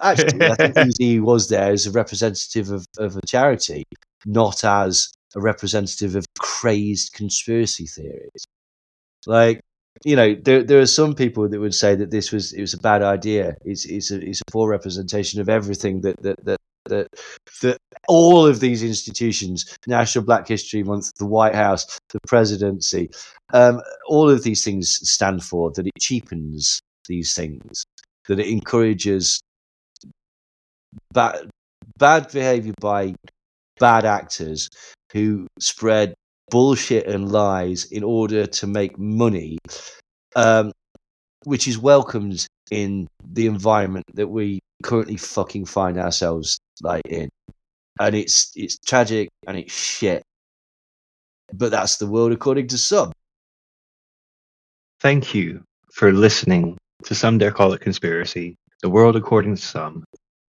Actually, I think Eazy-E was there as a representative of a charity, not as a representative of crazed conspiracy theories. Like, you know, there are some people that would say that it was a bad idea. It's a poor representation of everything that all of these institutions, National Black History Month, the White House, the presidency, all of these things stand for, that it cheapens these things, that it encourages bad behavior by bad actors who spread bullshit and lies in order to make money, which is welcomed in the environment that we currently fucking find ourselves like in. And it's tragic and it's shit. But that's the world according to some. Thank you for listening to Some Dare Call It Conspiracy, the world according to some.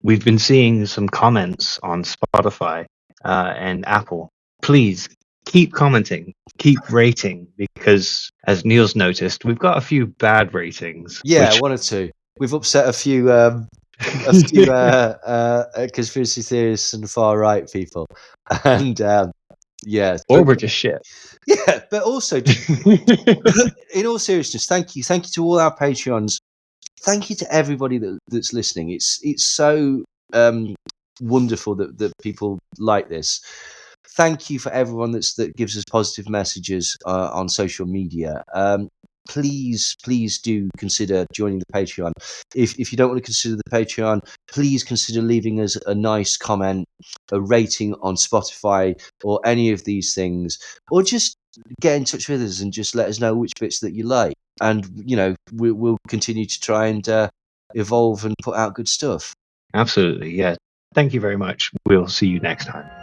We've been seeing some comments on Spotify and Apple. Please keep commenting, keep rating, because as Neil's noticed, we've got a few bad ratings. Yeah, one or two. We've upset a few conspiracy theorists and far right people, and or we're just shit. Yeah, but also, in all seriousness, thank you to all our Patreons. Thank you to everybody that's listening. It's so wonderful that people like this. Thank you for everyone that gives us positive messages on social media. Please do consider joining the Patreon. If you don't want to consider the Patreon, please consider leaving us a nice comment, a rating on Spotify or any of these things, or just get in touch with us and just let us know which bits that you like. And, you know, we'll continue to try and evolve and put out good stuff. Absolutely, yeah. Thank you very much. We'll see you next time.